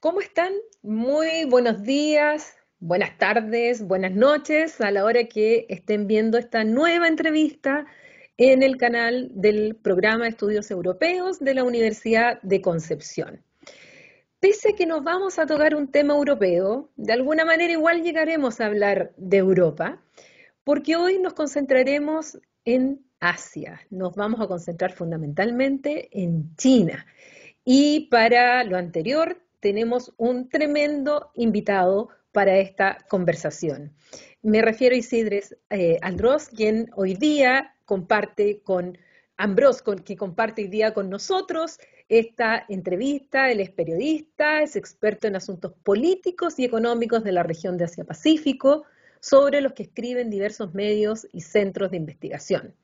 ¿Cómo están? Muy buenos días, buenas tardes, buenas noches a la hora que estén viendo esta nueva entrevista en el canal del Programa de Estudios Europeos de la Universidad de Concepción. Pese a que nos vamos a tocar un tema europeo, de alguna manera igual llegaremos a hablar de Europa, porque hoy nos concentraremos en Asia, nos vamos a concentrar fundamentalmente en China. Y para lo anterior tenemos un tremendo invitado para esta conversación. Me refiero a Isidres Andrós, quien hoy día comparte con Ambrós, que comparte hoy día con nosotros esta entrevista. Él es periodista, es experto en asuntos políticos y económicos de la región de Asia-Pacífico, sobre los que escriben diversos medios y centros de investigación.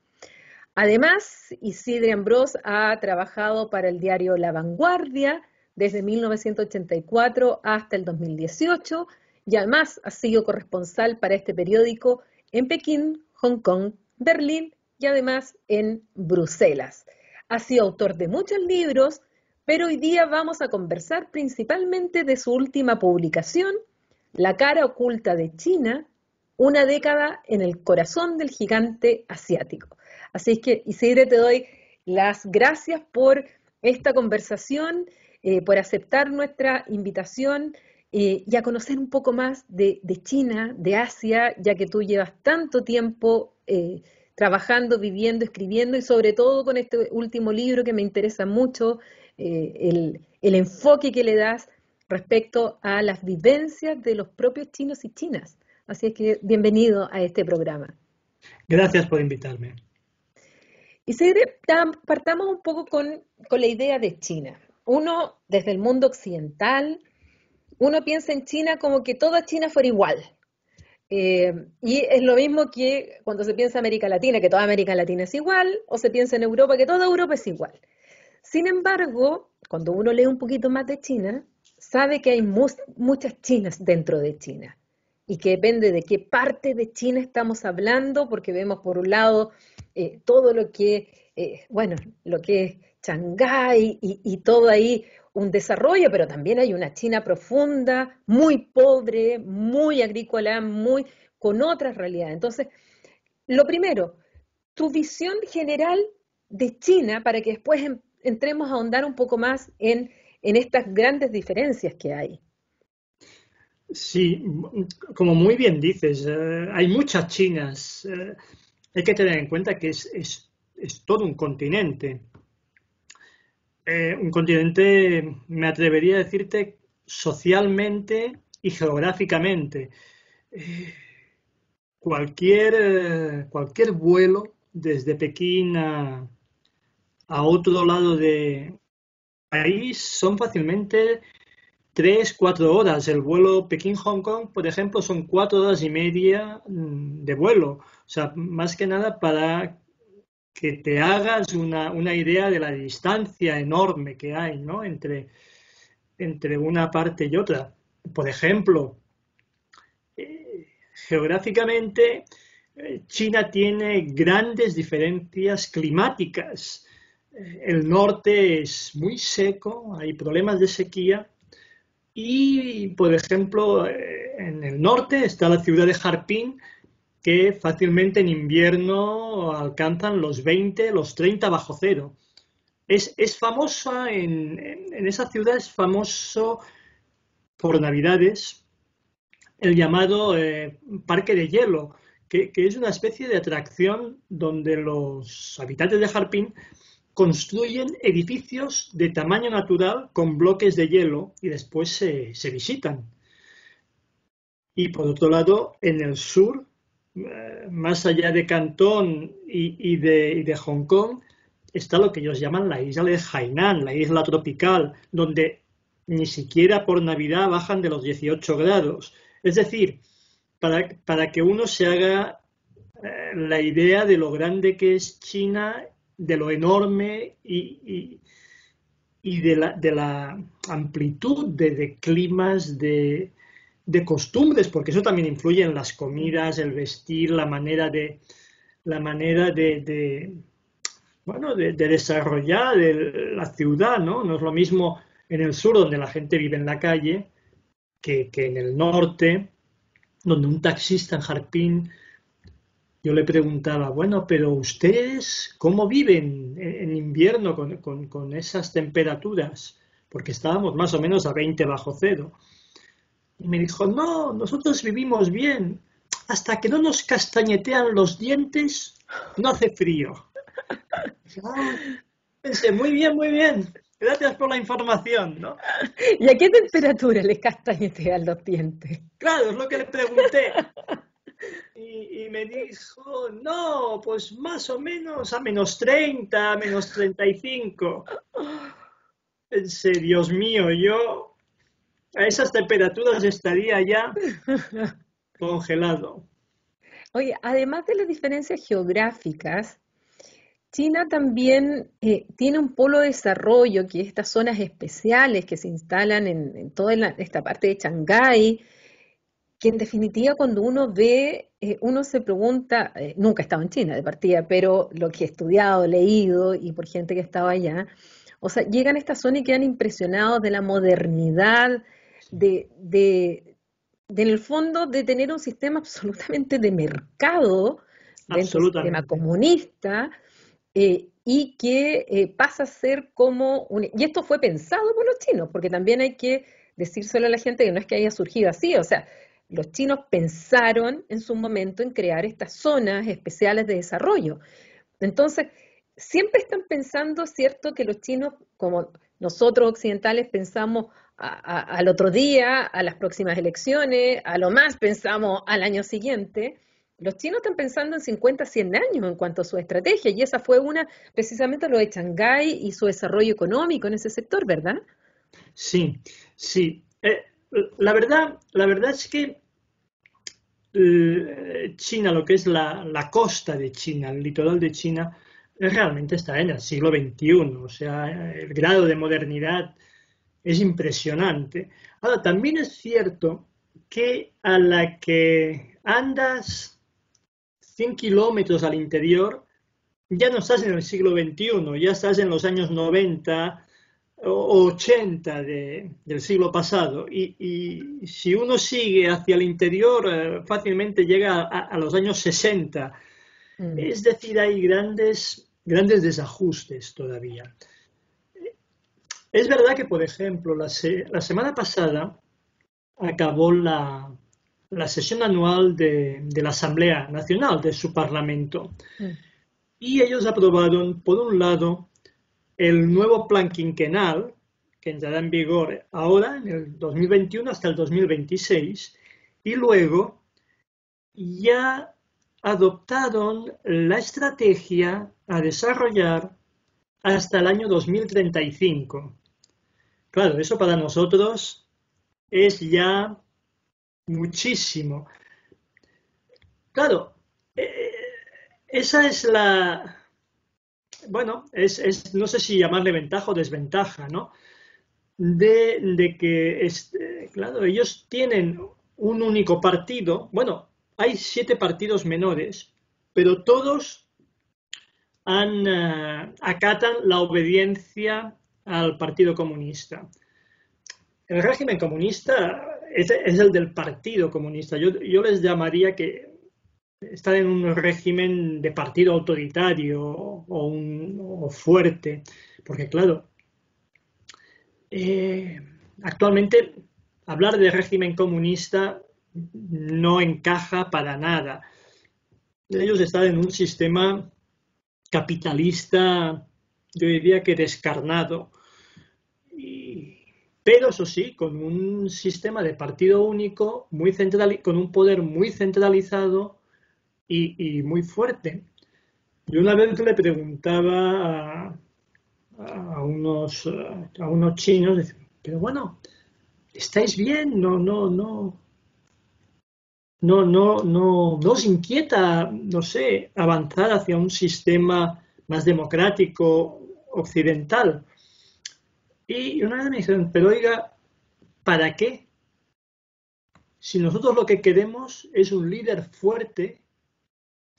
Además, Isidre Ambrós ha trabajado para el diario La Vanguardia desde 1984 hasta el 2018 y además ha sido corresponsal para este periódico en Pekín, Hong Kong, Berlín y además en Bruselas. Ha sido autor de muchos libros, pero hoy día vamos a conversar principalmente de su última publicación, La cara oculta de China, una década en el corazón del gigante asiático. Así es que, Isidre, te doy las gracias por esta conversación, por aceptar nuestra invitación y a conocer un poco más de China, de Asia, ya que tú llevas tanto tiempo trabajando, viviendo, escribiendo y sobre todo con este último libro que me interesa mucho, el enfoque que le das respecto a las vivencias de los propios chinos y chinas. Así es que bienvenido a este programa. Gracias por invitarme. Isidre, partamos un poco con la idea de China. Uno, desde el mundo occidental, uno piensa en China como que toda China fuera igual. Y es lo mismo que cuando se piensa en América Latina, que toda América Latina es igual, o se piensa en Europa, que toda Europa es igual. Sin embargo, cuando uno lee un poquito más de China, sabe que hay muchas Chinas dentro de China y que depende de qué parte de China estamos hablando, porque vemos por un lado todo lo que, lo que es Shanghái y todo ahí un desarrollo, pero también hay una China profunda, muy pobre, muy agrícola, muy con otras realidades. Entonces, lo primero, tu visión general de China para que después entremos a ahondar un poco más en estas grandes diferencias que hay. Sí, como muy bien dices, hay muchas Chinas. Hay que tener en cuenta que es todo un continente. Un continente, me atrevería a decirte, socialmente y geográficamente. Eh, cualquier vuelo desde Pekín a otro lado de país son fácilmente 3, 4 horas. El vuelo Pekín-Hong Kong, por ejemplo, son 4 horas y media de vuelo. O sea, más que nada para que te hagas una idea de la distancia enorme que hay, ¿no? entre una parte y otra. Por ejemplo, geográficamente, China tiene grandes diferencias climáticas. El norte es muy seco, hay problemas de sequía. Y, por ejemplo, en el norte está la ciudad de Harbin, que fácilmente en invierno alcanzan los 20, los 30 bajo cero. Es famosa, en esa ciudad es famoso por Navidades el llamado Parque de Hielo, que es una especie de atracción donde los habitantes de Harbin construyen edificios de tamaño natural con bloques de hielo y después se visitan. Y por otro lado, en el sur, más allá de Cantón y de Hong Kong, está lo que ellos llaman la isla de Hainan, la isla tropical, donde ni siquiera por Navidad bajan de los 18 grados. Es decir, para que uno se haga la idea de lo grande que es China, de lo enorme y de la amplitud de climas, de costumbres, porque eso también influye en las comidas, el vestir, la manera de desarrollar la ciudad, ¿no? No es lo mismo en el sur, donde la gente vive en la calle, que en el norte, donde un taxista en Harpín, yo le preguntaba, bueno, pero ustedes, ¿cómo viven en invierno con esas temperaturas? Porque estábamos más o menos a 20 bajo cero. Y me dijo, no, nosotros vivimos bien. Hasta que no nos castañetean los dientes, no hace frío. Ah, pensé, muy bien, muy bien. Gracias por la información, ¿no? ¿Y a qué temperatura les castañetean los dientes? Claro, es lo que le pregunté. Y me dijo, no, pues más o menos a menos 30, menos 35. Pensé, Dios mío, yo a esas temperaturas estaría ya congelado. Oye, además de las diferencias geográficas, China también tiene un polo de desarrollo, que es estas zonas especiales que se instalan en toda esta parte de Shanghái, que en definitiva cuando uno ve, uno se pregunta, nunca he estado en China de partida, pero lo que he estudiado, leído y por gente que estaba allá, o sea, llegan a esta zona y quedan impresionados de la modernidad, en el fondo de tener un sistema absolutamente de mercado dentro del sistema Absolutamente. comunista, y que pasa a ser como y esto fue pensado por los chinos, porque también hay que decírselo a la gente que no es que haya surgido así, o sea, los chinos pensaron en su momento en crear estas zonas especiales de desarrollo. Entonces, siempre están pensando, ¿cierto?, que los chinos, como nosotros occidentales pensamos al otro día, a las próximas elecciones, a lo más pensamos al año siguiente. Los chinos están pensando en 50, 100 años en cuanto a su estrategia, y esa fue una, precisamente lo de Shanghái y su desarrollo económico en ese sector, ¿verdad? Sí, sí. La verdad es que China, lo que es la costa de China, el litoral de China, realmente está en el siglo XXI. O sea, el grado de modernidad es impresionante. Ahora, también es cierto que a la que andas 100 kilómetros al interior, ya no estás en el siglo XXI, ya estás en los años 90 o 80 del siglo pasado. Y si uno sigue hacia el interior, fácilmente llega a los años 60. Mm. Es decir, hay grandes desajustes todavía. Es verdad que, por ejemplo, la semana pasada acabó la sesión anual de la Asamblea Nacional, de su Parlamento, Mm. y ellos aprobaron, por un lado, el nuevo plan quinquenal, que entrará en vigor ahora, en el 2021 hasta el 2026, y luego ya adoptaron la estrategia a desarrollar hasta el año 2035. Claro, eso para nosotros es ya muchísimo. Claro, eh, esa es bueno, no sé si llamarle ventaja o desventaja, ¿no? De que, claro, ellos tienen un único partido. Bueno, hay 7 partidos menores, pero todos acatan la obediencia al Partido Comunista. El régimen comunista es el del Partido Comunista. Yo les llamaría que están en un régimen de partido autoritario o fuerte, porque claro, eh, actualmente hablar de régimen comunista no encaja para nada. Ellos están en un sistema capitalista, yo diría que descarnado, pero eso sí, con un sistema de partido único, con un poder muy centralizado y muy fuerte. Yo una vez le preguntaba a unos chinos, pero bueno, ¿estáis bien? No os inquieta, no sé, avanzar hacia un sistema más democrático occidental. Y una vez me dijeron, pero oiga, ¿para qué? Si nosotros lo que queremos es un líder fuerte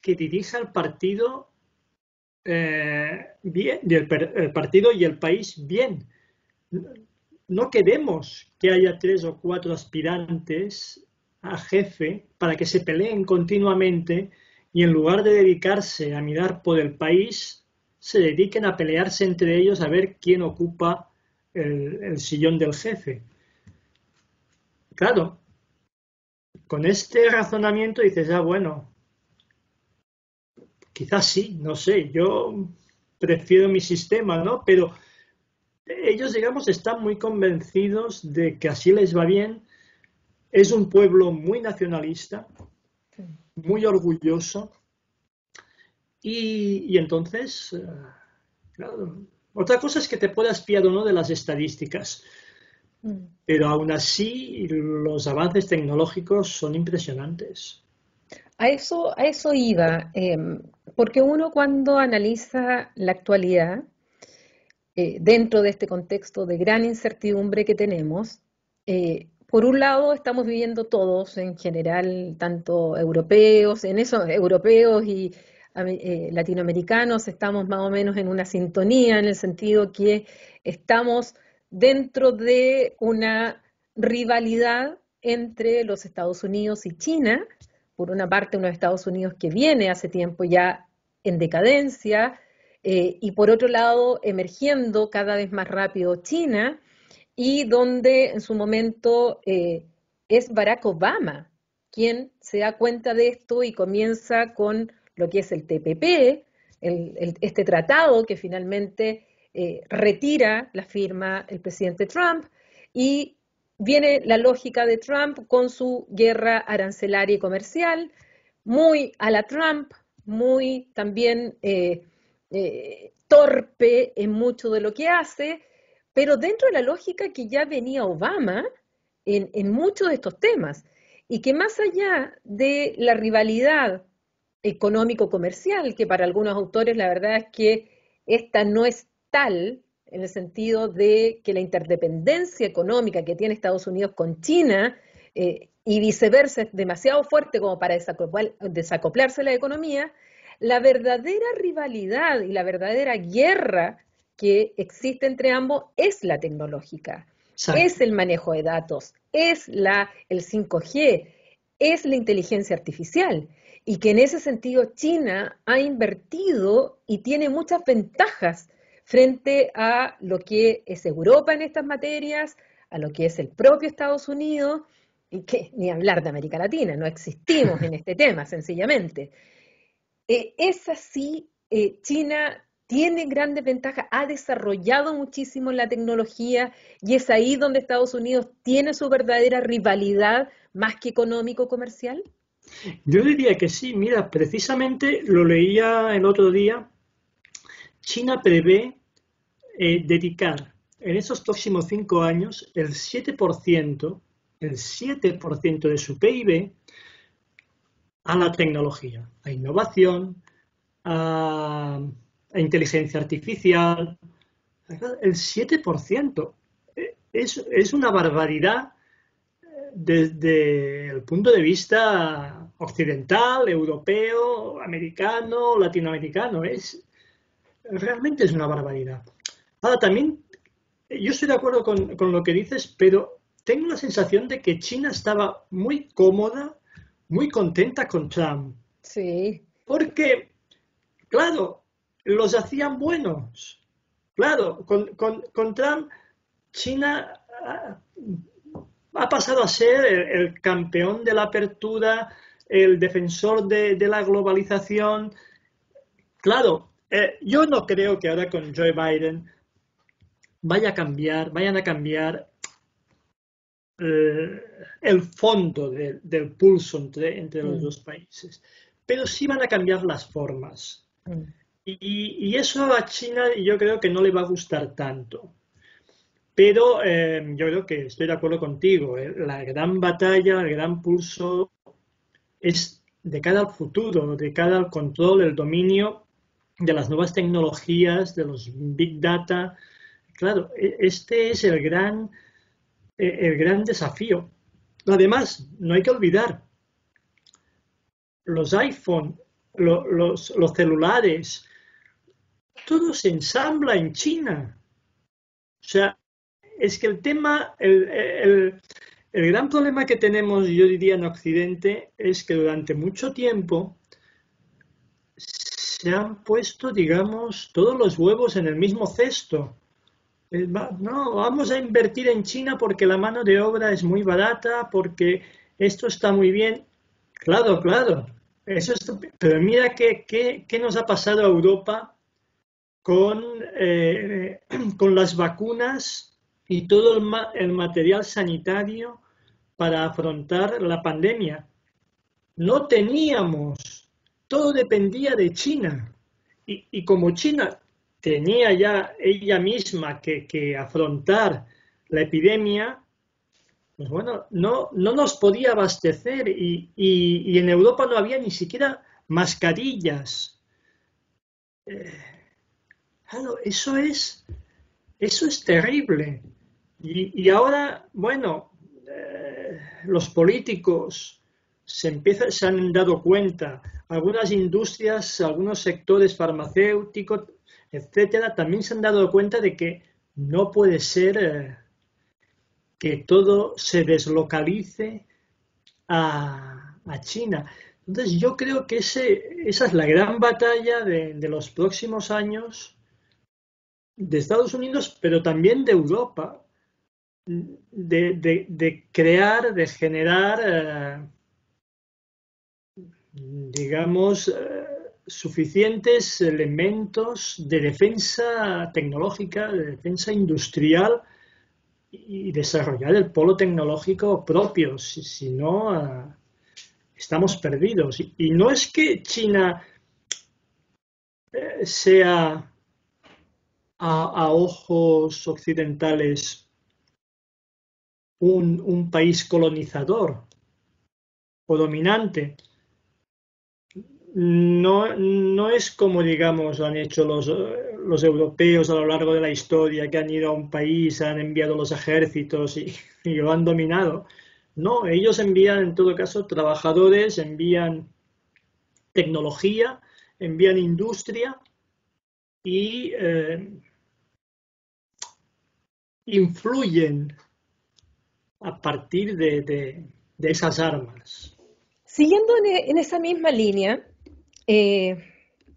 que dirija el partido bien, el partido y el país bien. no queremos que haya 3 o 4 aspirantes a jefe para que se peleen continuamente y en lugar de dedicarse a mirar por el país, se dediquen a pelearse entre ellos a ver quién ocupa el sillón del jefe. Claro, con este razonamiento dices, bueno, quizás sí, no sé, yo prefiero mi sistema, ¿no? Pero ellos, digamos, están muy convencidos de que así les va bien. Es un pueblo muy nacionalista, muy orgulloso, y entonces, claro, otra cosa es que te puedas fiar o no de las estadísticas, pero aún así los avances tecnológicos son impresionantes. A eso iba, porque uno cuando analiza la actualidad, dentro de este contexto de gran incertidumbre que tenemos, por un lado estamos viviendo todos en general, tanto europeos, en eso, europeos y latinoamericanos, estamos más o menos en una sintonía en el sentido que estamos dentro de una rivalidad entre los Estados Unidos y China, por una parte unos Estados Unidos que viene hace tiempo ya en decadencia, y por otro lado emergiendo cada vez más rápido China, y donde en su momento es Barack Obama quien se da cuenta de esto y comienza con lo que es el TPP, este tratado que finalmente retira la firma el presidente Trump, y viene la lógica de Trump con su guerra arancelaria y comercial, muy a la Trump, muy también torpe en mucho de lo que hace, pero dentro de la lógica que ya venía Obama en muchos de estos temas, y que más allá de la rivalidad económico-comercial, que para algunos autores la verdad es que esta no es tal, en el sentido de que la interdependencia económica que tiene Estados Unidos con China y viceversa es demasiado fuerte como para desacoplarse la economía, la verdadera rivalidad y la verdadera guerra que existe entre ambos es la tecnológica, Exacto. es el manejo de datos, es el 5G, es la inteligencia artificial. Y que en ese sentido China ha invertido y tiene muchas ventajas frente a lo que es Europa en estas materias, a lo que es el propio Estados Unidos, y que ni hablar de América Latina, no existimos en este tema, sencillamente. Es así, China tiene grandes ventajas, ha desarrollado muchísimo la tecnología y es ahí donde Estados Unidos tiene su verdadera rivalidad más que económico-comercial. Yo diría que sí, mira, precisamente lo leía el otro día, China prevé dedicar en esos próximos 5 años el 7% de su PIB a la tecnología, a innovación, a inteligencia artificial. El 7% es una barbaridad desde el punto de vista occidental, europeo, americano, latinoamericano. Realmente es una barbaridad. Ahora, también yo estoy de acuerdo con lo que dices, pero tengo la sensación de que China estaba muy cómoda, muy contenta con Trump. Sí. Porque, claro, los hacían buenos. Claro, con Trump, China ha pasado a ser el campeón de la apertura, el defensor de la globalización. Claro, yo no creo que ahora con Joe Biden vayan a cambiar el fondo del pulso entre los Mm, dos países, pero sí van a cambiar las formas. mm. Y eso a China yo creo que no le va a gustar tanto. Pero yo creo que estoy de acuerdo contigo. La gran batalla, el gran pulso es de cara al futuro, de cara al control, el dominio de las nuevas tecnologías, de los big data. Claro, este es el gran desafío. Además, no hay que olvidar, los iPhone, los celulares, todo se ensambla en China. O sea, es que el tema, el gran problema que tenemos, yo diría, en Occidente, es que durante mucho tiempo se han puesto, digamos, todos los huevos en el mismo cesto. No, vamos a invertir en China porque la mano de obra es muy barata, porque esto está muy bien. Claro, claro. Pero mira qué nos ha pasado a Europa con, con las vacunas y todo el material sanitario para afrontar la pandemia. No teníamos, todo dependía de China. Y como China tenía ya ella misma que afrontar la epidemia, pues bueno, no nos podía abastecer y en Europa no había ni siquiera mascarillas. Claro, eso es terrible. Y ahora, bueno, los políticos se han dado cuenta, algunas industrias, algunos sectores farmacéuticos, etcétera, también se han dado cuenta de que no puede ser que todo se deslocalice a China. Entonces yo creo que esa es la gran batalla de los próximos años de Estados Unidos, pero también de Europa, de crear, de generar, digamos, suficientes elementos de defensa tecnológica, de defensa industrial y desarrollar el polo tecnológico propio. Si no, estamos perdidos. Y no es que China sea a ojos occidentales un país colonizador o dominante. No es como, digamos, han hecho los europeos a lo largo de la historia, que han ido a un país, han enviado los ejércitos y lo han dominado. No, ellos envían, en todo caso, trabajadores, envían tecnología, envían industria y influyen a partir de esas armas. Siguiendo en esa misma línea, eh,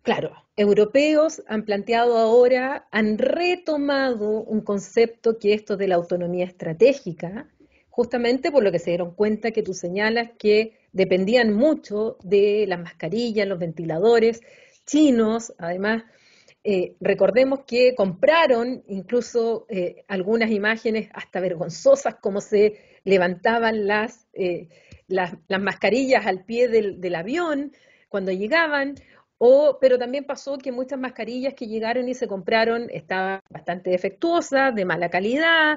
claro, europeos han planteado ahora, han retomado un concepto que es esto de la autonomía estratégica, justamente por lo que se dieron cuenta que tú señalas que dependían mucho de las mascarillas, los ventiladores chinos, además. Recordemos que compraron incluso algunas imágenes hasta vergonzosas, como se levantaban las mascarillas al pie del avión cuando llegaban, pero también pasó que muchas mascarillas que llegaron y se compraron estaban bastante defectuosas, de mala calidad,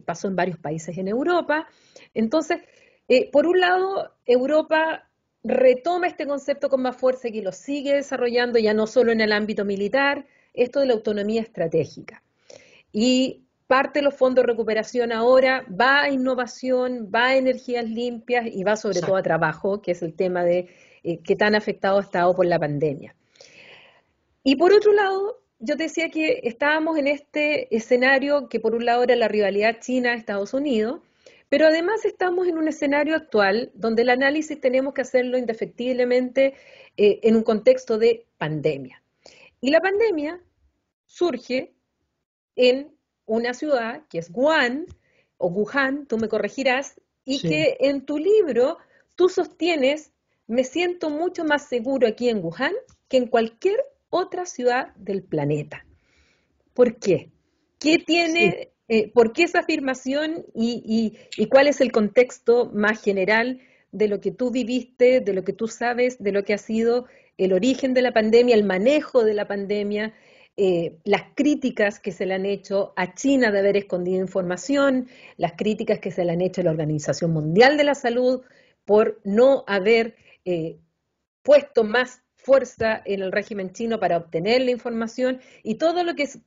pasó en varios países en Europa. Entonces, por un lado, Europa retoma este concepto con más fuerza y que lo sigue desarrollando ya no solo en el ámbito militar, esto de la autonomía estratégica. Y parte de los fondos de recuperación ahora va a innovación, va a energías limpias y va sobre todo a Exacto. trabajo, que es el tema de qué tan afectado ha estado por la pandemia. Y por otro lado, yo te decía que estábamos en este escenario que por un lado era la rivalidad China-Estados Unidos, pero además estamos en un escenario actual donde el análisis tenemos que hacerlo indefectiblemente en un contexto de pandemia. Y la pandemia surge en una ciudad que es Wuhan o Wuhan, tú me corregirás, y Sí. que en tu libro tú sostienes, me siento mucho más seguro aquí en Wuhan que en cualquier otra ciudad del planeta. ¿Por qué? ¿Qué Sí. tiene, por qué esa afirmación y cuál es el contexto más general de lo que tú viviste, de lo que tú sabes, de lo que ha sido el origen de la pandemia, el manejo de la pandemia, las críticas que se le han hecho a China de haber escondido información, las críticas que se le han hecho a la Organización Mundial de la Salud por no haber puesto más fuerza en el régimen chino para obtener la información y todo lo que es,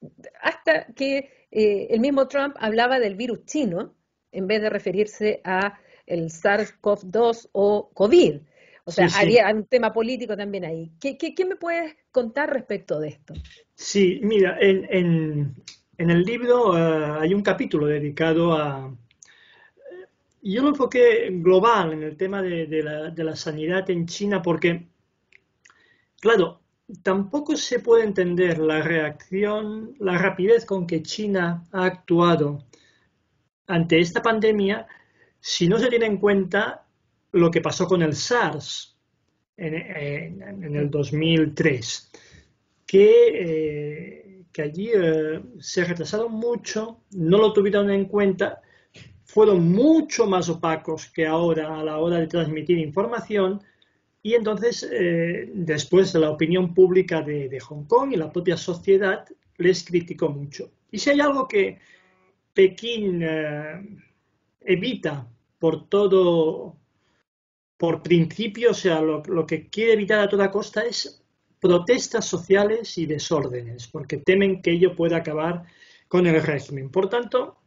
hasta que el mismo Trump hablaba del virus chino en vez de referirse a el SARS-CoV-2 o COVID. O sea, Sí, sí. había un tema político también ahí. ¿Qué me puedes contar respecto de esto? Sí, mira, en el libro hay un capítulo dedicado a... Yo lo enfoqué global en el tema de la sanidad en China porque, claro, tampoco se puede entender la reacción, la rapidez con que China ha actuado ante esta pandemia si no se tiene en cuenta lo que pasó con el SARS en el 2003, que allí se retrasaron mucho, no lo tuvieron en cuenta, fueron mucho más opacos que ahora a la hora de transmitir información y entonces después la opinión pública de Hong Kong y la propia sociedad les criticó mucho. Y si hay algo que Pekín evita por todo, por principio, o sea, lo que quiere evitar a toda costa es protestas sociales y desórdenes, porque temen que ello pueda acabar con el régimen. Por tanto,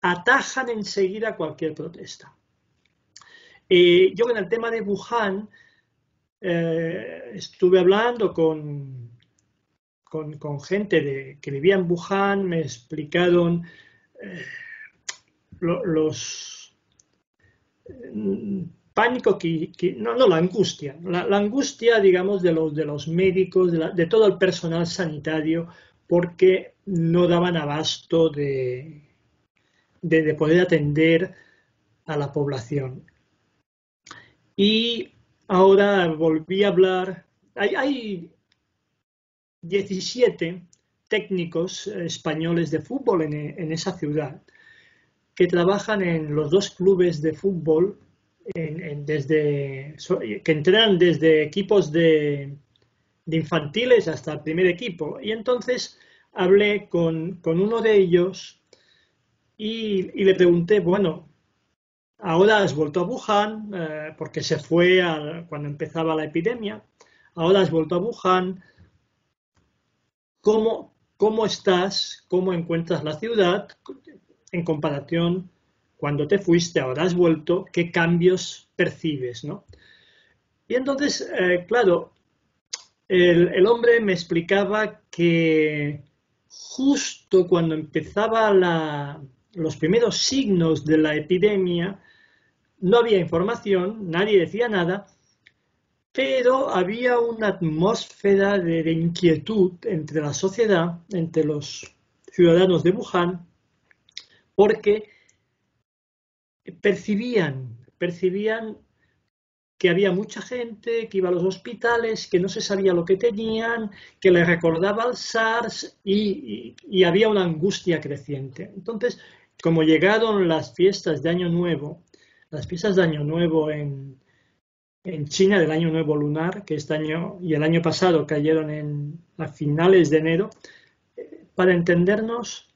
atajan enseguida cualquier protesta. Yo en el tema de Wuhan estuve hablando con gente que vivía en Wuhan, me explicaron los pánico no, la angustia, la angustia, digamos, de los médicos, de todo el personal sanitario, porque no daban abasto de poder atender a la población. Y ahora volví a hablar, hay 17 técnicos españoles de fútbol en esa ciudad que trabajan en los dos clubes de fútbol que entrenan desde equipos de infantiles hasta el primer equipo. Y entonces hablé con uno de ellos y le pregunté, bueno, ahora has vuelto a Wuhan, porque se fue cuando empezaba la epidemia, ahora has vuelto a Wuhan, ¿cómo estás? ¿Cómo encuentras la ciudad en comparación cuando te fuiste, ahora has vuelto? ¿Qué cambios percibes, no? Y entonces, claro, el hombre me explicaba que justo cuando empezaba los primeros signos de la epidemia, no había información, nadie decía nada, pero había una atmósfera de inquietud entre la sociedad, entre los ciudadanos de Wuhan, porque percibían que había mucha gente que iba a los hospitales, que no se sabía lo que tenían, que les recordaba al SARS y había una angustia creciente. Entonces, como llegaron las fiestas de Año Nuevo, las fiestas de Año Nuevo en China, del Año Nuevo lunar, que este año y el año pasado cayeron a finales de enero, para entendernos,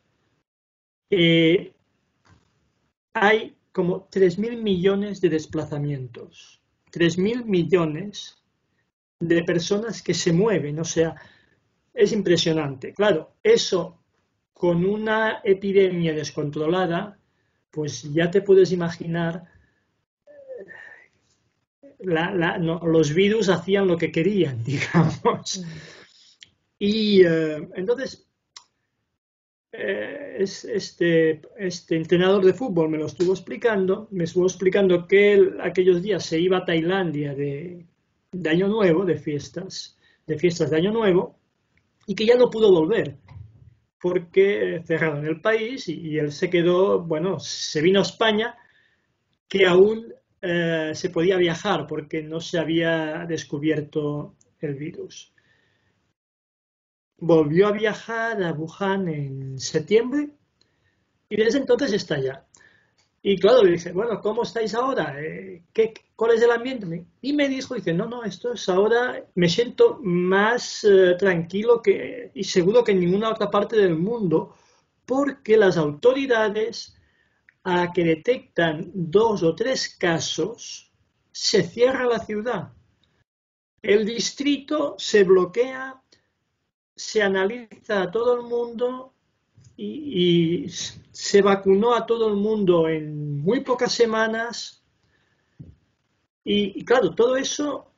hay como 3.000 millones de desplazamientos. 3.000 millones de personas que se mueven, o sea, es impresionante. Claro, eso con una epidemia descontrolada, pues ya te puedes imaginar, los virus hacían lo que querían, digamos. Y entonces, este entrenador de fútbol me estuvo explicando que él aquellos días se iba a Tailandia de Año Nuevo, de fiestas de Año Nuevo, y que ya no pudo volver, porque cerraron el país y él se quedó, bueno, se vino a España, que aún se podía viajar porque no se había descubierto el virus. Volvió a viajar a Wuhan en septiembre y desde entonces está allá. Y claro, le dije, bueno, ¿cómo estáis ahora? ¿Cuál es el ambiente? Y me dijo, dice, no, esto es ahora, me siento más tranquilo y seguro que en ninguna otra parte del mundo, porque las autoridades, a que detectan 2 o 3 casos, se cierra la ciudad. El distrito se bloquea, se analiza a todo el mundo y se vacunó a todo el mundo en muy pocas semanas y claro, todo eso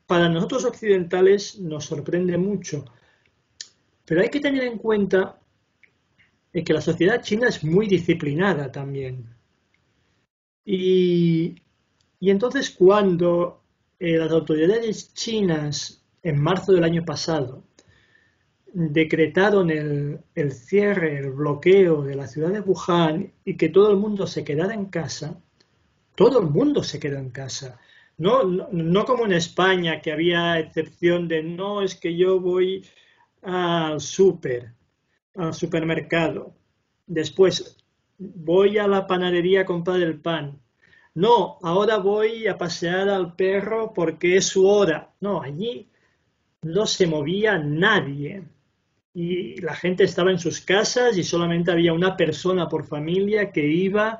para nosotros occidentales nos sorprende mucho, pero hay que tener en cuenta que la sociedad china es muy disciplinada también. Y, y entonces cuando las autoridades chinas, en marzo del año pasado, decretaron el cierre, el bloqueo de la ciudad de Wuhan y que todo el mundo se quedara en casa, todo el mundo se quedó en casa. No como en España, que había excepción de no, es que yo voy al al supermercado. Después voy a la panadería a comprar el pan. No, ahora voy a pasear al perro porque es su hora. No, allí no se movía nadie. Y la gente estaba en sus casas y solamente había una persona por familia que iba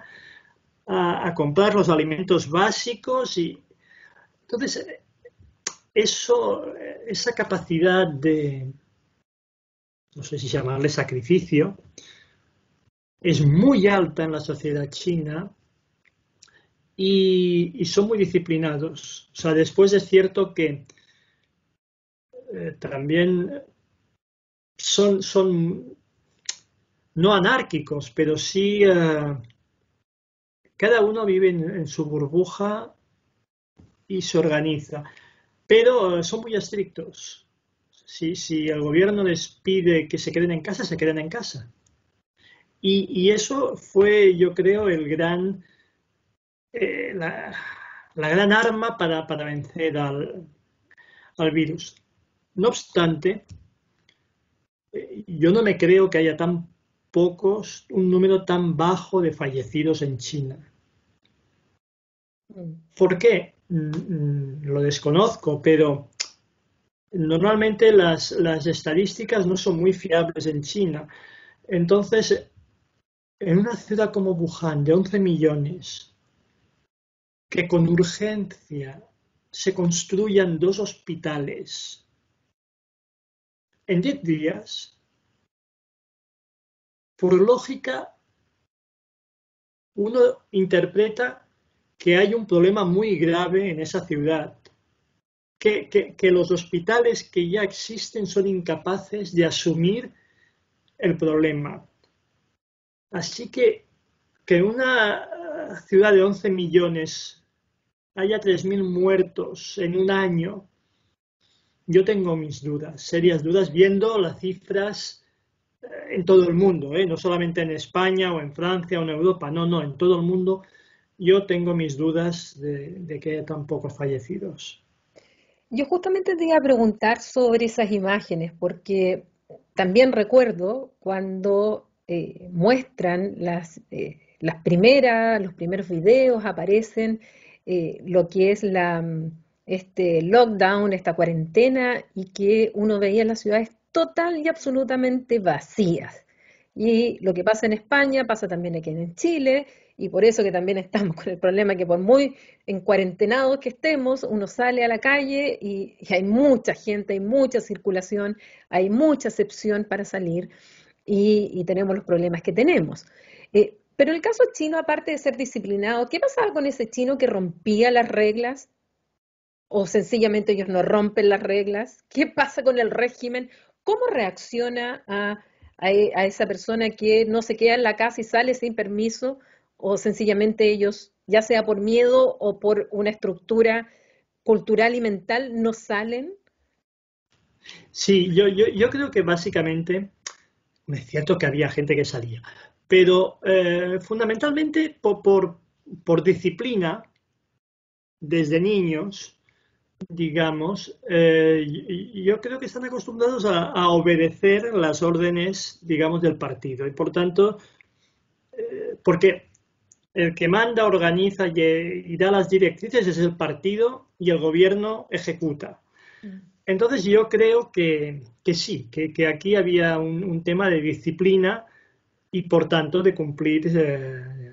a comprar los alimentos básicos. Y entonces, esa capacidad de, no sé si llamarle sacrificio, es muy alta en la sociedad china y son muy disciplinados. O sea, después es cierto que también son no anárquicos, pero sí cada uno vive en su burbuja y se organiza. Pero son muy estrictos. Si el gobierno les pide que se queden en casa, se queden en casa. Y eso fue, yo creo, la gran arma para vencer al virus. No obstante, yo no me creo que haya tan pocos, un número tan bajo de fallecidos en China. ¿Por qué? Lo desconozco, pero normalmente las estadísticas no son muy fiables en China. Entonces, en una ciudad como Wuhan, de 11 millones, que con urgencia se construyan 2 hospitales en 10 días, por lógica, uno interpreta que hay un problema muy grave en esa ciudad, que los hospitales que ya existen son incapaces de asumir el problema. Así que en una ciudad de 11 millones haya 3.000 muertos en un año, yo tengo mis dudas, serias dudas, viendo las cifras en todo el mundo, no solamente en España o en Francia o en Europa, no, en todo el mundo. Yo tengo mis dudas de que haya tan pocos fallecidos. Yo justamente te iba a preguntar sobre esas imágenes, porque también recuerdo cuando muestran las primeras, los primeros videos, aparecen lo que es este lockdown, esta cuarentena, y que uno veía las ciudades total y absolutamente vacías. Y lo que pasa en España pasa también aquí en Chile, y por eso que también estamos con el problema que por muy en cuarentenados que estemos, uno sale a la calle y hay mucha gente, hay mucha circulación, hay mucha excepción para salir y tenemos los problemas que tenemos. Pero el caso chino, aparte de ser disciplinado, ¿qué pasaba con ese chino que rompía las reglas? ¿O sencillamente ellos no rompen las reglas? ¿Qué pasa con el régimen? ¿Cómo reacciona a esa persona que no se queda en la casa y sale sin permiso? ¿O sencillamente ellos, ya sea por miedo o por una estructura cultural y mental, no salen? Sí, yo creo que básicamente, es cierto que había gente que salía, pero fundamentalmente por disciplina, desde niños, digamos, yo creo que están acostumbrados a obedecer las órdenes, digamos, del partido. Y por tanto, porque el que manda, organiza y da las directrices es el partido y el gobierno ejecuta. Entonces yo creo que sí, que aquí había un tema de disciplina y por tanto de cumplir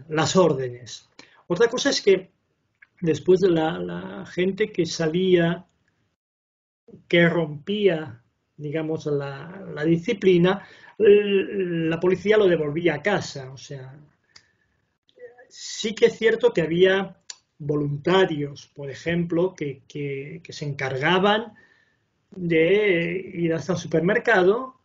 las órdenes. Otra cosa es que después de la gente que salía, que rompía, digamos, la disciplina, la policía lo devolvía a casa. O sea, sí que es cierto que había voluntarios, por ejemplo, que se encargaban de ir hasta el supermercado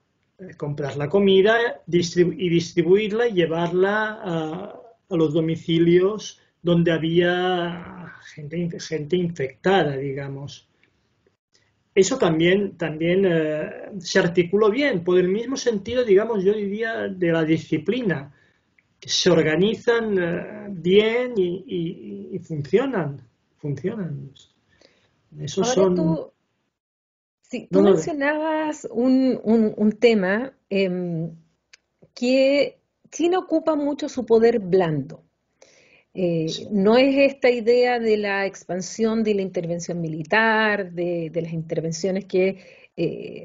comprar la comida y distribuirla y llevarla a los domicilios donde había gente infectada, digamos. Eso también se articuló bien, por el mismo sentido, digamos, yo diría, de la disciplina, que se organizan bien y funcionan. Esos Ahora son... tú, sí, tú No, no, mencionabas un tema que China ocupa mucho su poder blando. sí, No es esta idea de la expansión de la intervención militar, de las intervenciones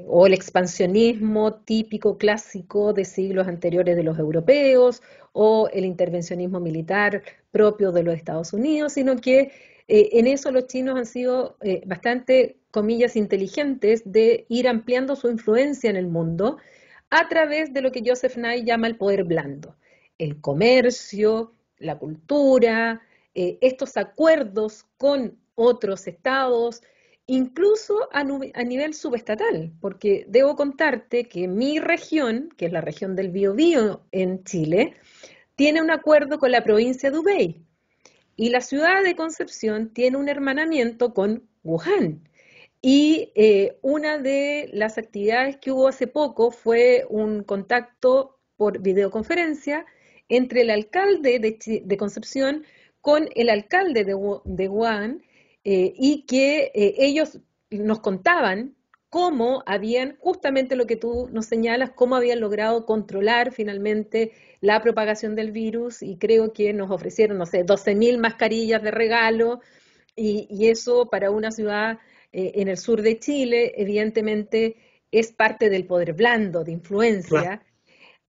o el expansionismo típico, clásico de siglos anteriores de los europeos, o el intervencionismo militar propio de los Estados Unidos, sino que en eso los chinos han sido bastante, comillas, inteligentes de ir ampliando su influencia en el mundo a través de lo que Joseph Nye llama el poder blando, el comercio, la cultura, estos acuerdos con otros estados, incluso a nivel subestatal, porque debo contarte que mi región, que es la región del Biobío en Chile, tiene un acuerdo con la provincia de Hubei y la ciudad de Concepción tiene un hermanamiento con Wuhan. Y una de las actividades que hubo hace poco fue un contacto por videoconferencia entre el alcalde de Concepción con el alcalde de Wuhan y que ellos nos contaban cómo habían, justamente lo que tú nos señalas, cómo habían logrado controlar finalmente la propagación del virus y creo que nos ofrecieron, no sé, 12.000 mascarillas de regalo y eso para una ciudad en el sur de Chile, evidentemente es parte del poder blando, de claro. influencia.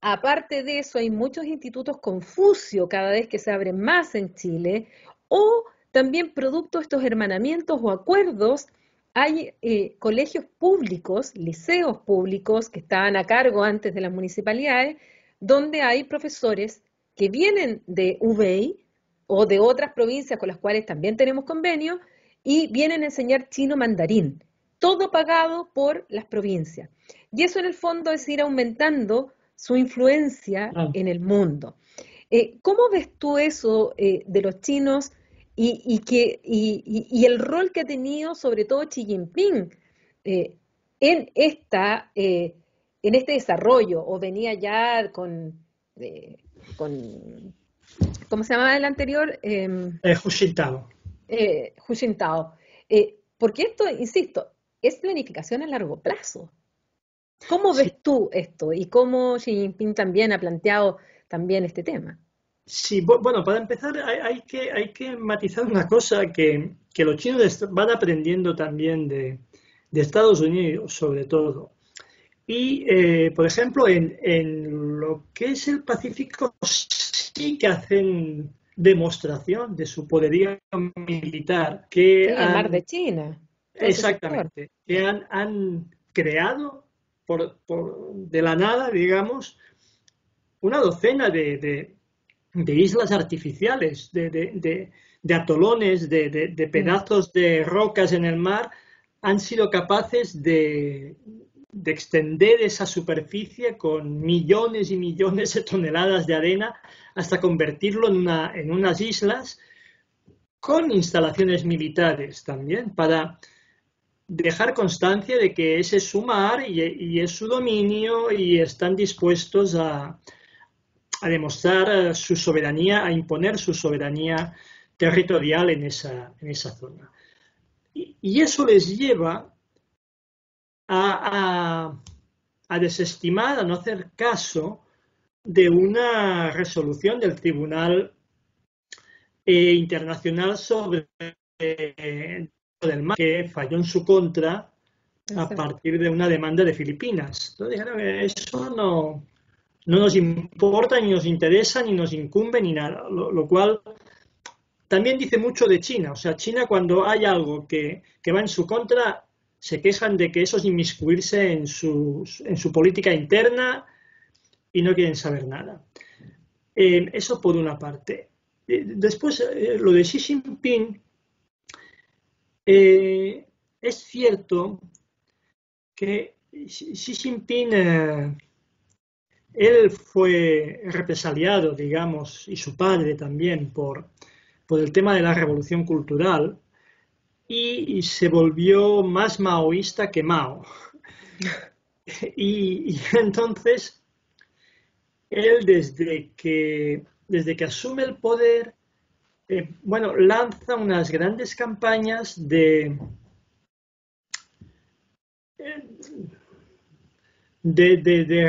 Aparte de eso, hay muchos institutos Confucio cada vez que se abren más en Chile, o también producto de estos hermanamientos o acuerdos, hay colegios públicos, liceos públicos que estaban a cargo antes de las municipalidades, donde hay profesores que vienen de UBEI o de otras provincias con las cuales también tenemos convenio y vienen a enseñar chino mandarín, todo pagado por las provincias. Y eso en el fondo es ir aumentando su influencia Ah, en el mundo. ¿Cómo ves tú eso de los chinos y el rol que ha tenido sobre todo Xi Jinping eh, en, en este desarrollo? ¿O venía ya con ¿cómo se llamaba el anterior? Hu Jintao. Hu Jintao. Porque esto, insisto, es planificación a largo plazo. ¿Cómo Sí, ves tú esto y cómo Xi Jinping también ha planteado también este tema? sí, bueno, para empezar hay que matizar una cosa que los chinos van aprendiendo también de Estados Unidos, sobre todo. Y, por ejemplo, en lo que es el Pacífico sí que hacen demostración de su poderío militar, que Sí, el mar de China, todo ese sector. exactamente, que han creado de la nada, digamos, una docena de islas artificiales, de atolones, de Mm, pedazos de rocas en el mar, han sido capaces de extender esa superficie con millones y millones de toneladas de arena hasta convertirlo en unas islas con instalaciones militares también, para dejar constancia de que ese es su mar y es su dominio y están dispuestos a demostrar su soberanía, a imponer su soberanía territorial en esa zona. Y eso les lleva a, a desestimar, a no hacer caso de una resolución del Tribunal Internacional sobre el mar que falló en su contra a exacto. partir de una demanda de Filipinas. Entonces dijeron que eso no nos importa, ni nos interesa, ni nos incumbe, ni nada. Lo cual también dice mucho de China. O sea, China cuando hay algo que va en su contra, se quejan de que eso es inmiscuirse en su política interna y no quieren saber nada. Eso por una parte. Después, lo de Xi Jinping, es cierto que Xi Jinping Él fue represaliado, digamos, y su padre también, por el tema de la revolución cultural y se volvió más maoísta que Mao. Y entonces, él desde que asume el poder, bueno, lanza unas grandes campañas de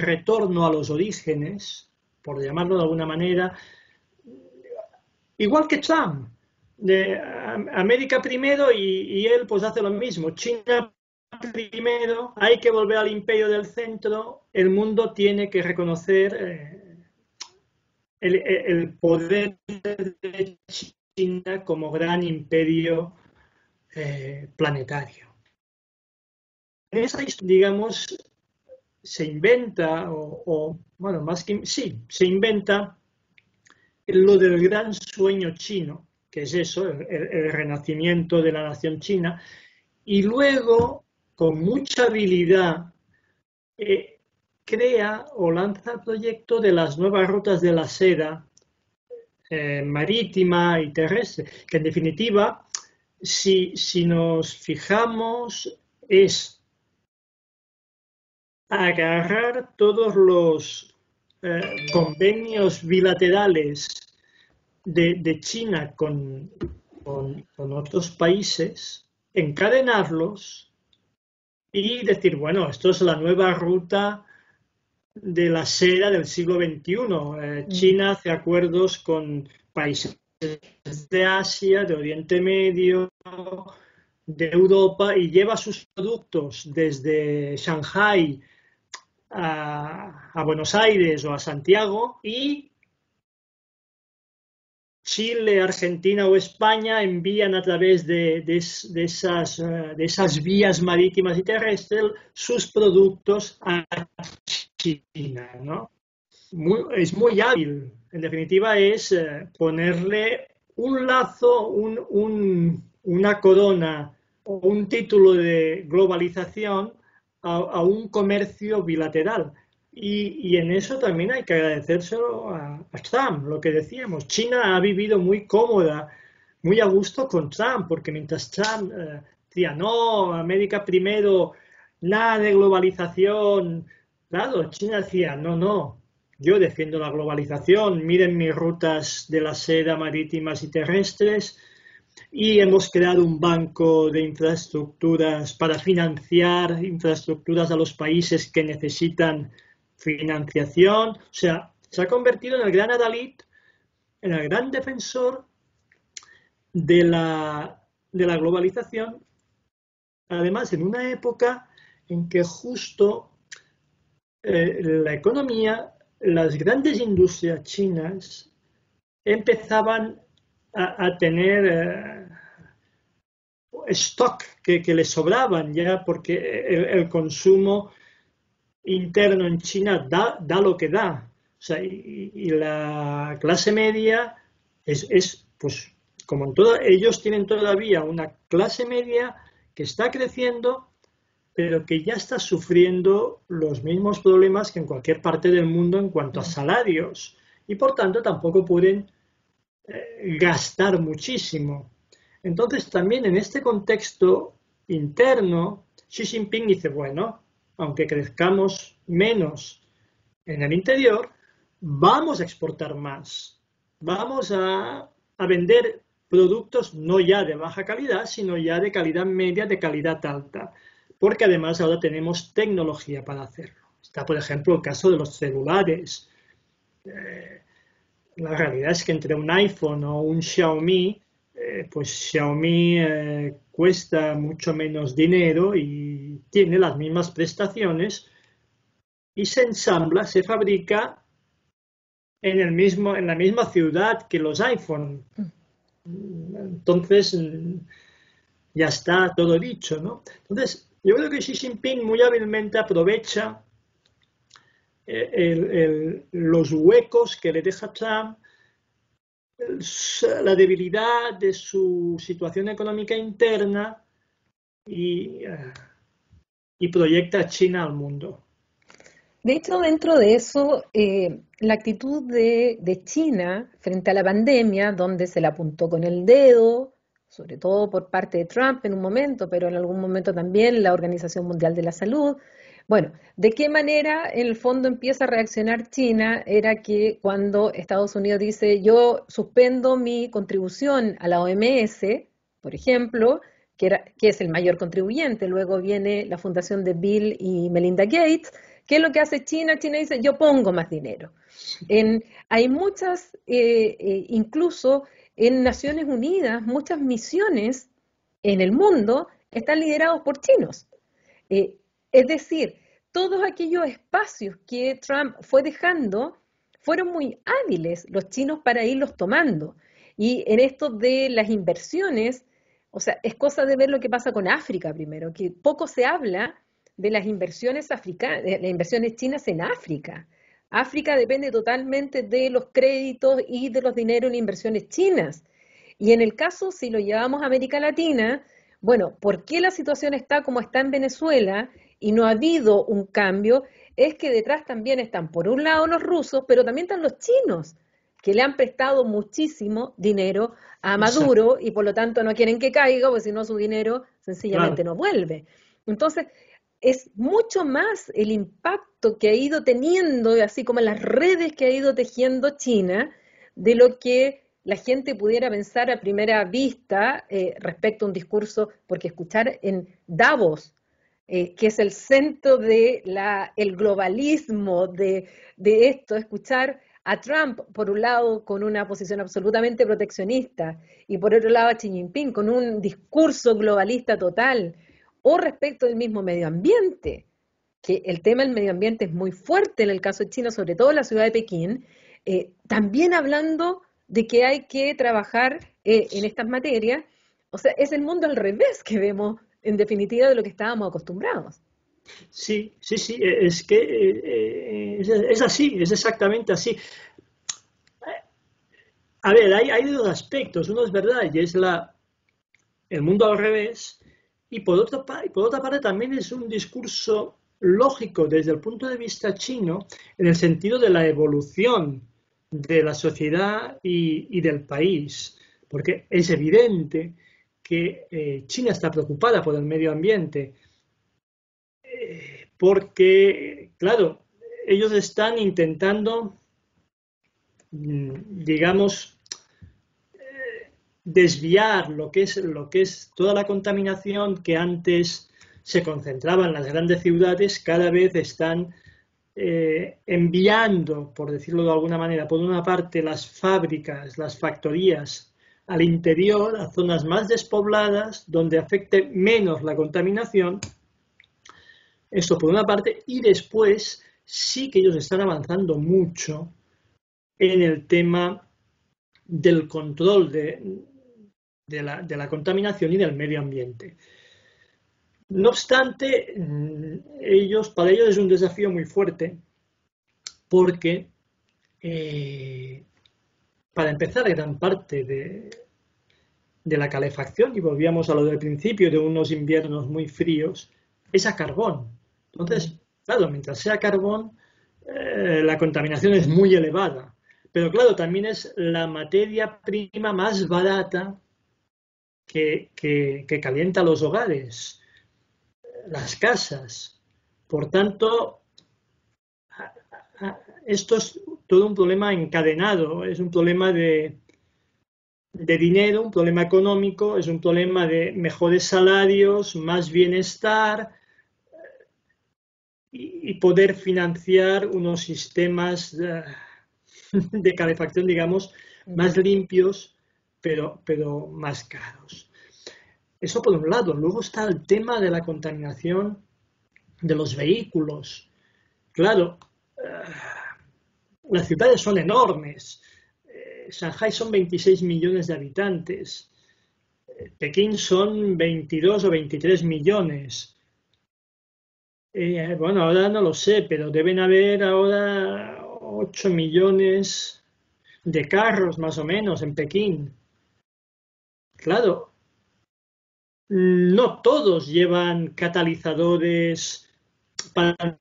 retorno a los orígenes, por llamarlo de alguna manera, igual que Trump, de América primero y él pues hace lo mismo, China primero, hay que volver al imperio del centro, el mundo tiene que reconocer el poder de China como gran imperio planetario. En esa historia, digamos, se inventa, bueno, más que, sí, se inventa lo del gran sueño chino, que es eso, el renacimiento de la nación china, y luego, con mucha habilidad, crea o lanza el proyecto de las nuevas rutas de la seda marítima y terrestre, que en definitiva, si nos fijamos, es agarrar todos los convenios bilaterales de China con otros países, encadenarlos y decir, bueno, esto es la nueva ruta de la seda del siglo XXI. China hace acuerdos con países de Asia, de Oriente Medio, de Europa y lleva sus productos desde Shanghái a Buenos Aires o a Santiago y Chile, Argentina o España envían a través de esas vías marítimas y terrestres sus productos a China, ¿no? Es muy hábil. En definitiva, es ponerle un lazo, una corona o un título de globalización a un comercio bilateral. Y en eso también hay que agradecérselo a Trump, lo que decíamos. China ha vivido muy cómoda, muy a gusto con Trump, porque mientras Trump decía, no, América primero, nada de globalización, claro, China decía, no, no, yo defiendo la globalización, miren mis rutas de la seda marítimas y terrestres, y hemos creado un banco de infraestructuras para financiar infraestructuras a los países que necesitan financiación. O sea, se ha convertido en el gran adalid, en el gran defensor de la globalización, además en una época en que justo la economía, las grandes industrias chinas empezaban a tener stock que les sobraban ya porque el consumo interno en China da lo que da. O sea, y la clase media pues, como en todo, ellos tienen todavía una clase media que está creciendo, pero que ya está sufriendo los mismos problemas que en cualquier parte del mundo en cuanto a salarios. Y por tanto tampoco pueden gastar muchísimo. Entonces también en este contexto interno, Xi Jinping dice, bueno, aunque crezcamos menos en el interior, vamos a exportar más. Vamos a vender productos no ya de baja calidad, sino ya de calidad media, de calidad alta. Porque además ahora tenemos tecnología para hacerlo. Está, por ejemplo, el caso de los celulares. La realidad es que entre un iPhone o un Xiaomi, pues Xiaomi cuesta mucho menos dinero y tiene las mismas prestaciones y se ensambla, se fabrica en la misma ciudad que los iPhone. Entonces, ya está todo dicho, ¿no? Entonces, yo creo que Xi Jinping muy hábilmente aprovecha los huecos que le deja Trump, la debilidad de su situación económica interna y proyecta a China al mundo. De hecho, dentro de eso, la actitud de China frente a la pandemia, donde se la apuntó con el dedo, sobre todo por parte de Trump en un momento, pero en algún momento también la Organización Mundial de la Salud. Bueno, ¿de qué manera en el fondo empieza a reaccionar China? Era que cuando Estados Unidos dice yo suspendo mi contribución a la OMS, por ejemplo, que es el mayor contribuyente, luego viene la fundación de Bill y Melinda Gates. ¿Qué es lo que hace China? China dice, yo pongo más dinero. Hay muchas, incluso en Naciones Unidas, muchas misiones en el mundo están liderados por chinos. Eh, es decir, todos aquellos espacios que Trump fue dejando fueron muy hábiles los chinos para irlos tomando. Y en esto de las inversiones, o sea, es cosa de ver lo que pasa con África primero, que poco se habla de las inversiones africanas, de las inversiones chinas en África. África depende totalmente de los créditos y de los dineros en inversiones chinas. Y en el caso, si lo llevamos a América Latina, bueno, ¿por qué la situación está como está en Venezuela y no ha habido un cambio? Es que detrás también están, por un lado, los rusos, pero también están los chinos, que le han prestado muchísimo dinero a Exacto, Maduro y por lo tanto no quieren que caiga, porque si no su dinero sencillamente claro. no vuelve. Entonces, es mucho más el impacto que ha ido teniendo, así como las redes que ha ido tejiendo China, de lo que la gente pudiera pensar a primera vista respecto a un discurso, porque escuchar en Davos, que es el centro de el globalismo de esto, escuchar a Trump, por un lado, con una posición absolutamente proteccionista, y por otro lado a Xi Jinping, con un discurso globalista total, o respecto del mismo medio ambiente, que el tema del medio ambiente es muy fuerte en el caso de China, sobre todo en la ciudad de Pekín, también hablando de que hay que trabajar en estas materias. O sea, es el mundo al revés que vemos, en definitiva, de lo que estábamos acostumbrados. Sí, sí, sí, es que es así, es exactamente así. A ver, hay dos aspectos. Uno es verdad y es el mundo al revés. Y por otra parte también es un discurso lógico desde el punto de vista chino en el sentido de la evolución de la sociedad y del país. Porque es evidente que China está preocupada por el medio ambiente porque, claro, ellos están intentando, digamos, desviar lo que es toda la contaminación que antes se concentraba en las grandes ciudades, cada vez están enviando, por decirlo de alguna manera, por una parte las fábricas, las factorías al interior, a zonas más despobladas, donde afecte menos la contaminación. Esto por una parte, y después sí que ellos están avanzando mucho en el tema del control de la contaminación y del medio ambiente. No obstante, para ellos es un desafío muy fuerte porque, para empezar, gran parte de la calefacción, y volvíamos a lo del principio, de unos inviernos muy fríos, es a carbón. Mm. Entonces, claro, mientras sea carbón, la contaminación es muy elevada. Pero claro, también es la materia prima más barata que calienta los hogares, las casas. Por tanto, esto es todo un problema encadenado, es un problema de dinero, un problema económico, es un problema de mejores salarios, más bienestar y poder financiar unos sistemas de calefacción, digamos, Mm. más limpios, pero más caros. Eso por un lado. Luego está el tema de la contaminación de los vehículos. Claro, las ciudades son enormes. Shanghai son 26 millones de habitantes. Pekín son 22 o 23 millones. Bueno, ahora no lo sé, pero deben haber ahora 8 millones de carros más o menos en Pekín. Claro, no todos llevan catalizadores para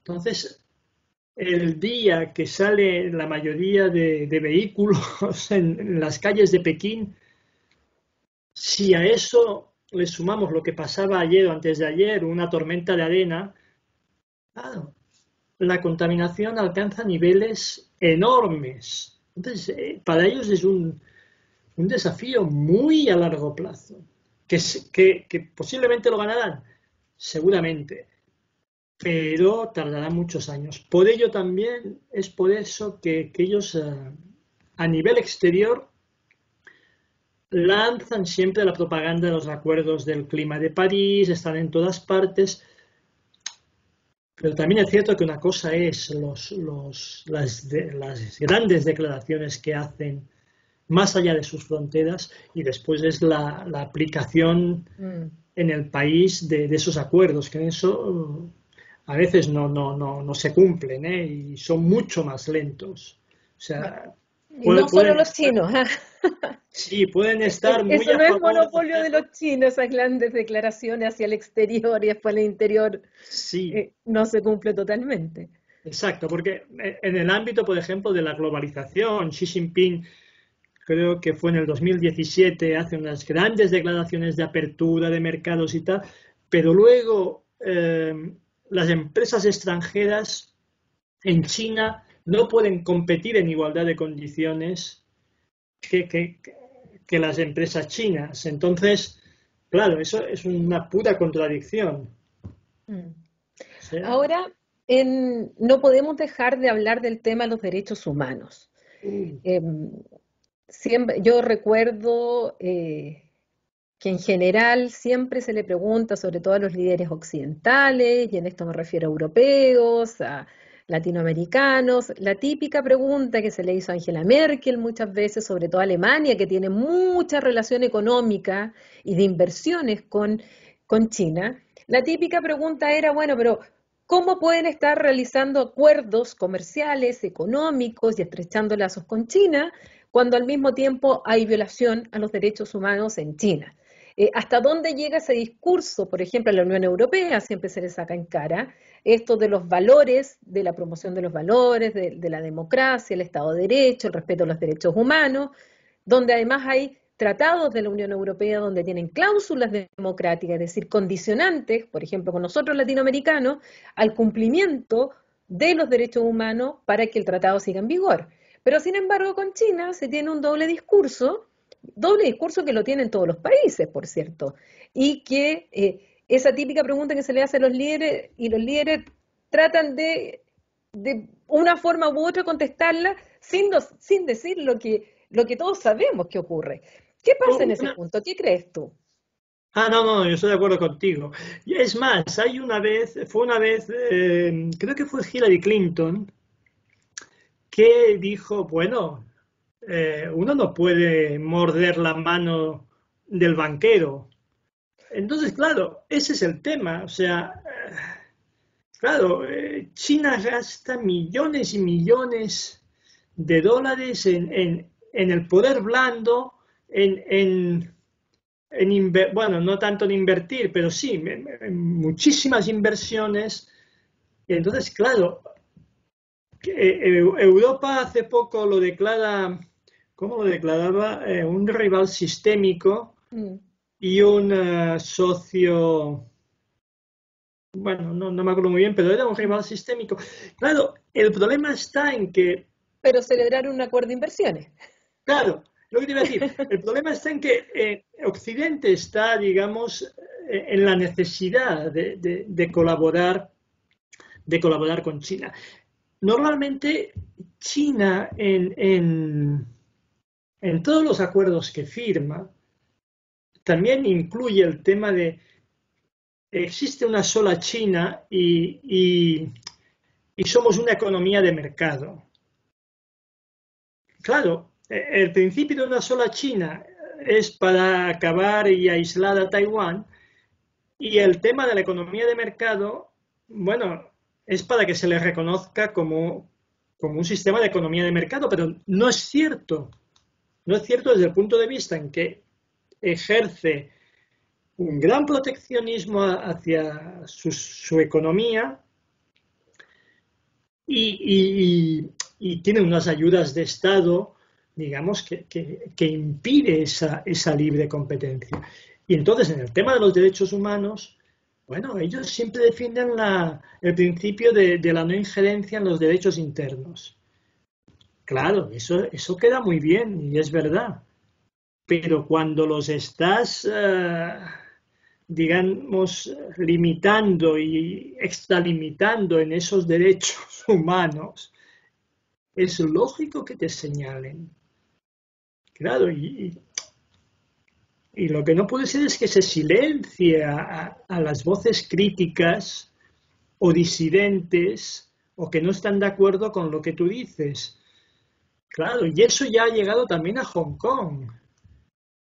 Entonces, el día que sale la mayoría de vehículos en las calles de Pekín, si a eso le sumamos lo que pasaba ayer o antes de ayer, una tormenta de arena, claro, la contaminación alcanza niveles enormes. Entonces, para ellos es un desafío muy a largo plazo, que posiblemente lo ganarán, seguramente, pero tardará muchos años. Por ello también es por eso que ellos a nivel exterior lanzan siempre la propaganda de los acuerdos del clima de París, están en todas partes, pero también es cierto que una cosa es las grandes declaraciones que hacen más allá de sus fronteras y después es la aplicación en el país de esos acuerdos, que en eso a veces no se cumplen, ¿eh? Y son mucho más lentos. O sea, Y no solo pueden los estar, chinos, ¿ah? sí, pueden estar muy Eso a no es favor de monopolio de hacerlo. los chinos, esas grandes declaraciones hacia el exterior y después el interior Sí, no se cumple totalmente. exacto, porque en el ámbito, por ejemplo, de la globalización, Xi Jinping creo que fue en el 2017, hace unas grandes declaraciones de apertura de mercados y tal, pero luego las empresas extranjeras en China no pueden competir en igualdad de condiciones que, que- que las empresas chinas. Entonces, claro, eso es una pura contradicción. Mm. O sea, Ahora, no podemos dejar de hablar del tema de los derechos humanos. uh, Em, yo recuerdo que en general siempre se le pregunta, sobre todo a los líderes occidentales, y en esto me refiero a europeos, a latinoamericanos, la típica pregunta que se le hizo a Angela Merkel muchas veces, sobre todo a Alemania, que tiene mucha relación económica y de inversiones con China. La típica pregunta era, bueno, pero ¿cómo pueden estar realizando acuerdos comerciales, económicos y estrechando lazos con China cuando al mismo tiempo hay violación a los derechos humanos en China? ¿Hasta dónde llega ese discurso? Por ejemplo, a la Unión Europea siempre se le saca en cara esto de los valores, de la promoción de los valores, de la democracia, el Estado de Derecho, el respeto a los derechos humanos, donde además hay tratados de la Unión Europea donde tienen cláusulas democráticas, es decir, condicionantes, por ejemplo, con nosotros latinoamericanos, al cumplimiento de los derechos humanos para que el tratado siga en vigor. Pero sin embargo, con China se tiene un doble discurso que lo tienen todos los países, por cierto, y que esa típica pregunta que se le hace a los líderes y los líderes tratan de una forma u otra contestarla sin decir lo que todos sabemos que ocurre. ¿Qué pasa en ese una, punto? ¿Qué crees tú? no, yo estoy de acuerdo contigo. Y es más, fue una vez, creo que fue Hillary Clinton, que dijo, bueno, uno no puede morder la mano del banquero. Entonces, claro, ese es el tema. O sea, claro, China gasta millones y millones de dólares en el poder blando, bueno, no tanto en invertir, pero sí, en muchísimas inversiones. Y entonces, claro, Europa hace poco lo declara, ¿cómo lo declaraba? Un rival sistémico Mm. y un socio, bueno, no me acuerdo muy bien, pero era un rival sistémico. Claro, el problema está en que, Pero celebrar un acuerdo de inversiones. claro, lo que te iba a decir, el problema está en que Occidente está, digamos, en la necesidad de colaborar con China. Normalmente China en todos los acuerdos que firma también incluye el tema de existe una sola China y somos una economía de mercado. Claro, el principio de una sola China es para acabar y aislar a Taiwán y el tema de la economía de mercado, bueno, es para que se le reconozca como un sistema de economía de mercado, pero no es cierto. No es cierto desde el punto de vista en que ejerce un gran proteccionismo hacia su economía y tiene unas ayudas de Estado, digamos, que impide esa libre competencia. Y entonces, en el tema de los derechos humanos, bueno, ellos siempre defienden el principio de la no injerencia en los derechos internos. Claro, eso queda muy bien y es verdad, pero cuando los estás, digamos, limitando y extralimitando en esos derechos humanos, es lógico que te señalen. Claro, y lo que no puede ser es que se silencie a las voces críticas o disidentes o que no están de acuerdo con lo que tú dices. Claro, y eso ya ha llegado también a Hong Kong,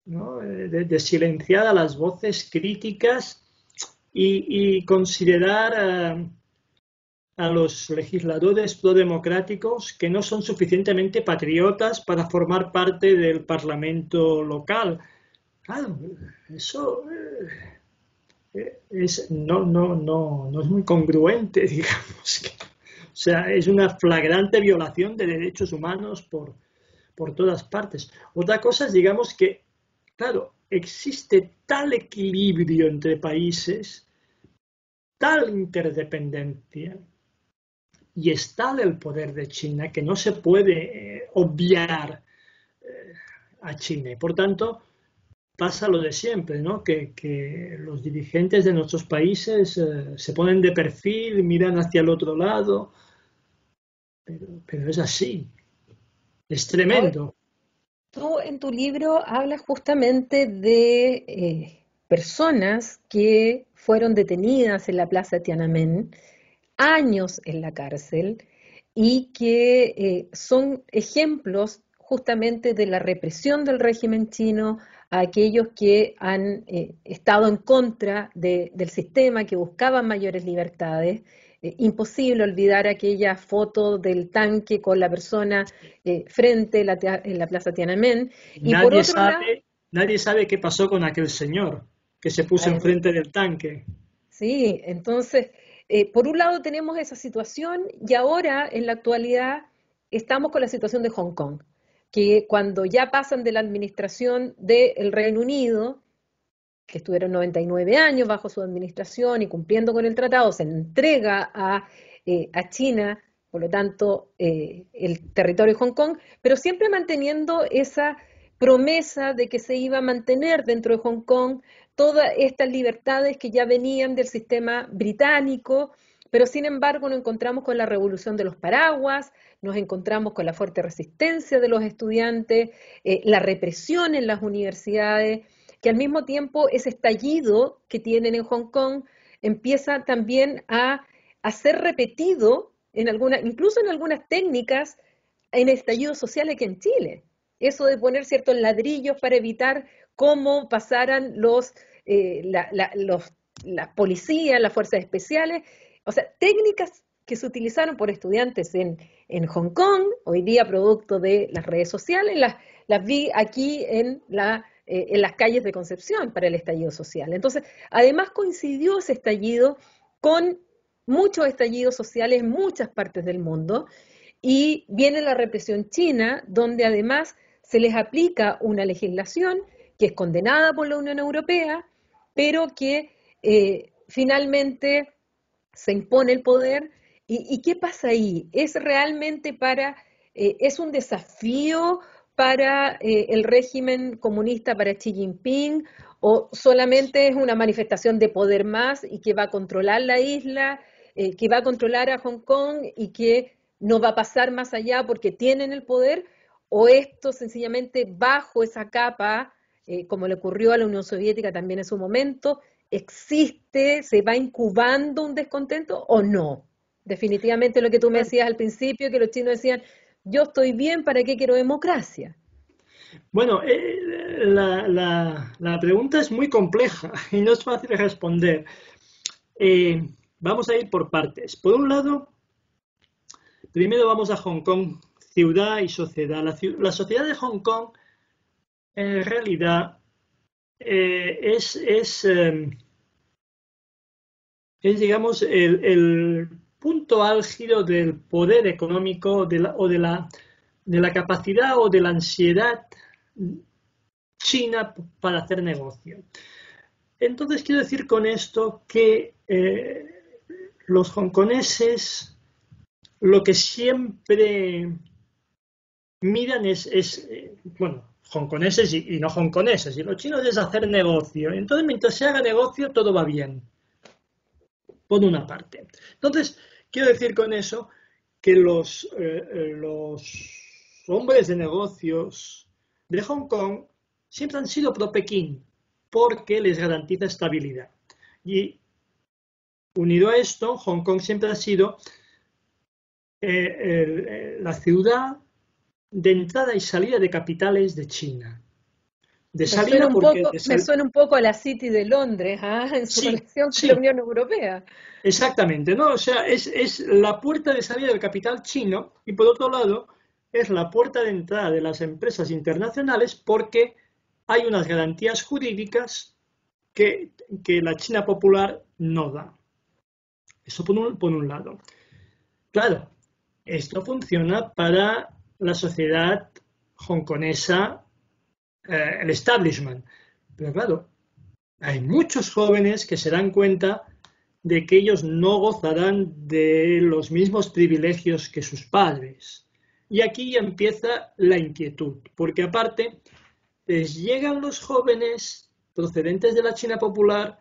¿no? De silenciar a las voces críticas y considerar a los legisladores prodemocráticos que no son suficientemente patriotas para formar parte del Parlamento local. Claro, eso no es muy congruente, digamos. O sea, es una flagrante violación de derechos humanos por todas partes. Otra cosa es, digamos, que, claro, existe tal equilibrio entre países, tal interdependencia, y es tal el poder de China que no se puede obviar a China. Y por tanto, pasa lo de siempre, ¿no? Que los dirigentes de nuestros países se ponen de perfil, miran hacia el otro lado, pero es así, es Ahora, tremendo. tú en tu libro hablas justamente de personas que fueron detenidas en la Plaza Tiananmen, años en la cárcel, y que son ejemplos justamente de la represión del régimen chino a aquellos que han estado en contra del sistema, que buscaban mayores libertades. Imposible olvidar aquella foto del tanque con la persona frente en la Plaza Tiananmen. Y por Nadie otro lado, sabe, nadie sabe qué pasó con aquel señor que se puso además, enfrente del tanque. sí, entonces, por un lado tenemos esa situación y ahora, en la actualidad, estamos con la situación de Hong Kong, que cuando ya pasan de la administración del Reino Unido, que estuvieron 99 años bajo su administración y cumpliendo con el tratado, se entrega a China, por lo tanto, el territorio de Hong Kong, pero siempre manteniendo esa promesa de que se iba a mantener dentro de Hong Kong todas estas libertades que ya venían del sistema británico, pero sin embargo nos encontramos con la revolución de los paraguas, nos encontramos con la fuerte resistencia de los estudiantes, la represión en las universidades, que al mismo tiempo ese estallido que tienen en Hong Kong empieza también a ser repetido en algunas, incluso en algunas técnicas en estallidos sociales aquí en Chile. Eso de poner ciertos ladrillos para evitar cómo pasaran las policías, las fuerzas especiales, o sea, técnicas que se utilizaron por estudiantes en Hong Kong, hoy día producto de las redes sociales, las vi aquí en las calles de Concepción para el estallido social. Entonces, además coincidió ese estallido con muchos estallidos sociales en muchas partes del mundo y viene la represión china, donde además se les aplica una legislación que es condenada por la Unión Europea, pero que finalmente se impone el poder. ¿Y qué pasa ahí? ¿Es realmente es un desafío para el régimen comunista, para Xi Jinping, o solamente es una manifestación de poder más y que va a controlar la isla, que va a controlar a Hong Kong y que no va a pasar más allá porque tienen el poder, o esto sencillamente bajo esa capa, como le ocurrió a la Unión Soviética también en su momento, existe, se va incubando un descontento o no? Definitivamente lo que tú me decías al principio, que los chinos decían, yo estoy bien, ¿para qué quiero democracia? Bueno, la pregunta es muy compleja y no es fácil de responder. Vamos a ir por partes. Por un lado, primero vamos a Hong Kong, ciudad y sociedad. La sociedad de Hong Kong, en realidad, es digamos, punto álgido del poder económico de la capacidad o de la ansiedad china para hacer negocio. Entonces quiero decir con esto que los hongkoneses lo que siempre miran bueno, hongkoneses y no hongkoneses, y los chinos es hacer negocio. Entonces, mientras se haga negocio, todo va bien, por una parte. Entonces, quiero decir con eso que los hombres de negocios de Hong Kong siempre han sido pro Pekín, porque les garantiza estabilidad. Y unido a esto, Hong Kong siempre ha sido la ciudad de entrada y salida de capitales de China. De salida porque... Me suena un poco a la City de Londres, ¿ah? En su relación con la Unión Europea. Exactamente, ¿no? O sea, es la puerta de salida del capital chino y por otro lado es la puerta de entrada de las empresas internacionales porque hay unas garantías jurídicas que la China popular no da. Eso por un lado. Claro, esto funciona para la sociedad hongkonesa, el establishment. Pero claro, hay muchos jóvenes que se dan cuenta de que ellos no gozarán de los mismos privilegios que sus padres. Y aquí ya empieza la inquietud, porque aparte les llegan los jóvenes procedentes de la China popular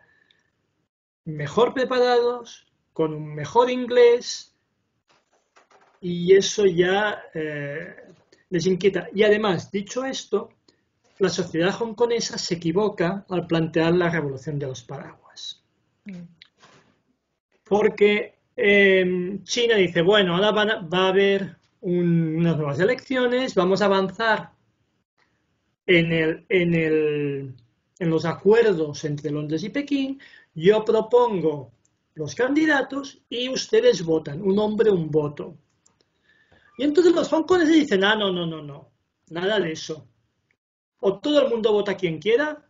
mejor preparados, con un mejor inglés, y eso ya les inquieta. Y además, dicho esto, la sociedad hongkonesa se equivoca al plantear la revolución de los paraguas. Porque China dice, bueno, ahora va a haber unas nuevas elecciones, vamos a avanzar en los acuerdos entre Londres y Pekín, yo propongo los candidatos y ustedes votan, un hombre, un voto. Y entonces los hongkoneses dicen, no, nada de eso. O todo el mundo vota quien quiera,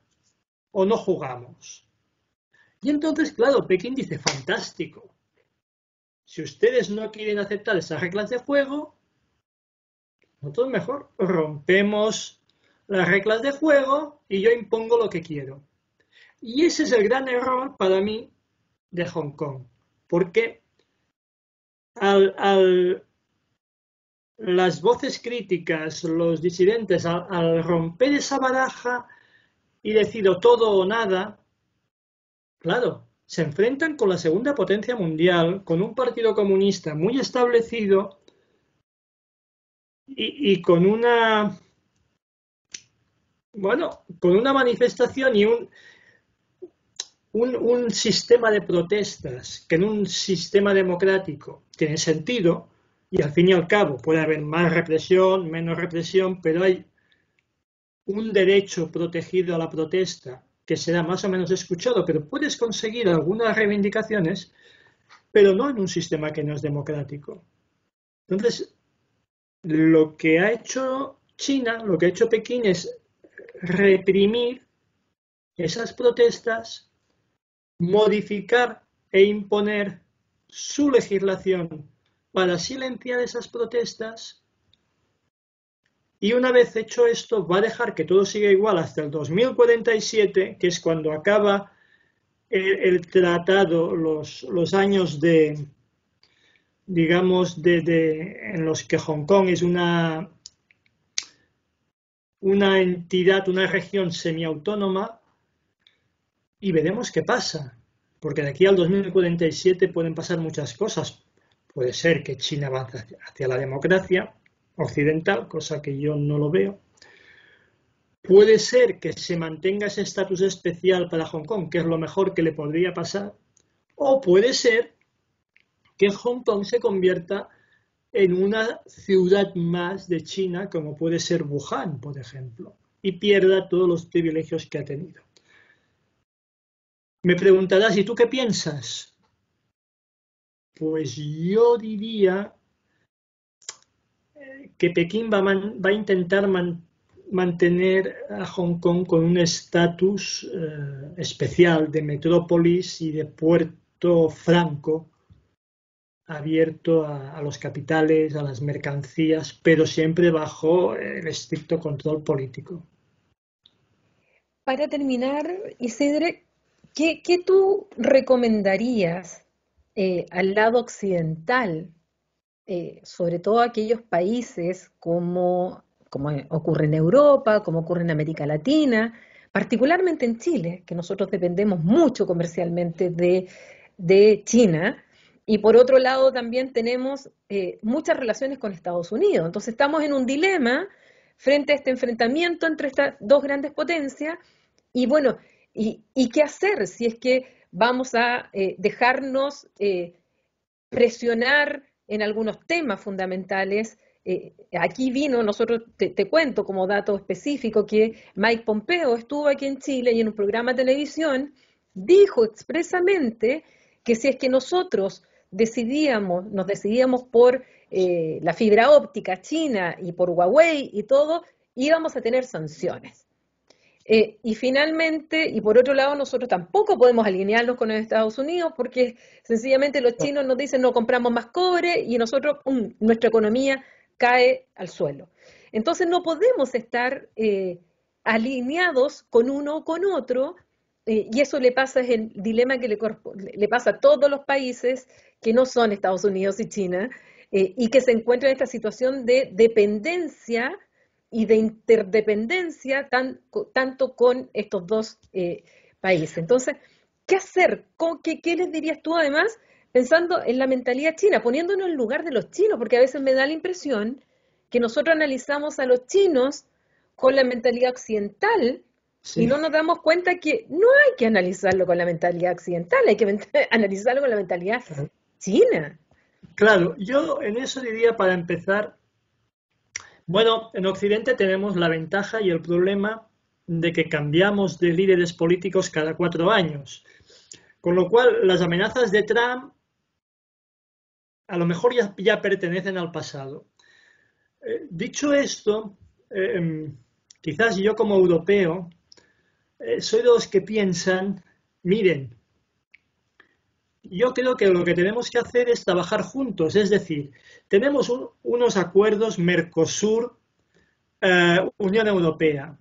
o no jugamos. Y entonces, claro, Pekín dice, fantástico. Si ustedes no quieren aceptar esas reglas de juego, nosotros mejor rompemos las reglas de juego y yo impongo lo que quiero. Y ese es el gran error para mí de Hong Kong. Porque las voces críticas, los disidentes, al romper esa baraja y decir o todo o nada, claro, se enfrentan con la segunda potencia mundial, con un partido comunista muy establecido y con una, bueno, con una manifestación y un sistema de protestas que en un sistema democrático tiene sentido y al fin y al cabo puede haber más represión, menos represión, pero hay un derecho protegido a la protesta que será más o menos escuchado, pero puedes conseguir algunas reivindicaciones, pero no en un sistema que no es democrático. Entonces, lo que ha hecho China, lo que ha hecho Pekín es reprimir esas protestas, modificar e imponer su legislación para silenciar esas protestas. Y una vez hecho esto, va a dejar que todo siga igual hasta el 2047, que es cuando acaba el tratado, los años digamos, en los que Hong Kong es una entidad, una región semiautónoma, y veremos qué pasa. Porque de aquí al 2047 pueden pasar muchas cosas. Puede ser que China avance hacia la democracia occidental, cosa que yo no lo veo. Puede ser que se mantenga ese estatus especial para Hong Kong, que es lo mejor que le podría pasar, o puede ser que Hong Kong se convierta en una ciudad más de China, como puede ser Wuhan, por ejemplo, y pierda todos los privilegios que ha tenido. Me preguntarás, ¿y tú qué piensas? Pues yo diría que Pekín va a intentar mantener a Hong Kong con un estatus especial de metrópolis y de puerto franco abierto a los capitales, a las mercancías, pero siempre bajo el estricto control político. Para terminar, Isidre, ¿qué tú recomendarías al lado occidental, sobre todo aquellos países como ocurre en Europa, como ocurre en América Latina, particularmente en Chile, que nosotros dependemos mucho comercialmente de China, y por otro lado también tenemos muchas relaciones con Estados Unidos. Entonces estamos en un dilema frente a este enfrentamiento entre estas dos grandes potencias, y bueno, ¿y qué hacer si es que vamos a dejarnos presionar en algunos temas fundamentales? Aquí vino, nosotros te cuento como dato específico que Mike Pompeo estuvo aquí en Chile y en un programa de televisión dijo expresamente que si es que nosotros nos decidíamos por la fibra óptica china y por Huawei y todo, íbamos a tener sanciones. Y finalmente, y por otro lado, nosotros tampoco podemos alinearnos con los Estados Unidos porque sencillamente los chinos nos dicen no compramos más cobre y nosotros, nuestra economía cae al suelo. Entonces no podemos estar alineados con uno o con otro, y eso le pasa, es el dilema que le pasa a todos los países que no son Estados Unidos y China, y que se encuentran en esta situación de dependencia y de interdependencia tanto con estos dos países. Entonces, ¿qué hacer? ¿Qué les dirías tú además, pensando en la mentalidad china, poniéndonos en el lugar de los chinos? Porque a veces me da la impresión que nosotros analizamos a los chinos con la mentalidad occidental y Sí. no nos damos cuenta que no hay que analizarlo con la mentalidad occidental, hay que analizarlo con la mentalidad china. Claro, yo en eso diría para empezar, bueno, en Occidente tenemos la ventaja y el problema de que cambiamos de líderes políticos cada 4 años, con lo cual las amenazas de Trump a lo mejor ya pertenecen al pasado. Dicho esto, quizás yo como europeo soy de los que piensan, miren, yo creo que lo que tenemos que hacer es trabajar juntos, es decir, tenemos unos acuerdos Mercosur, Unión Europea,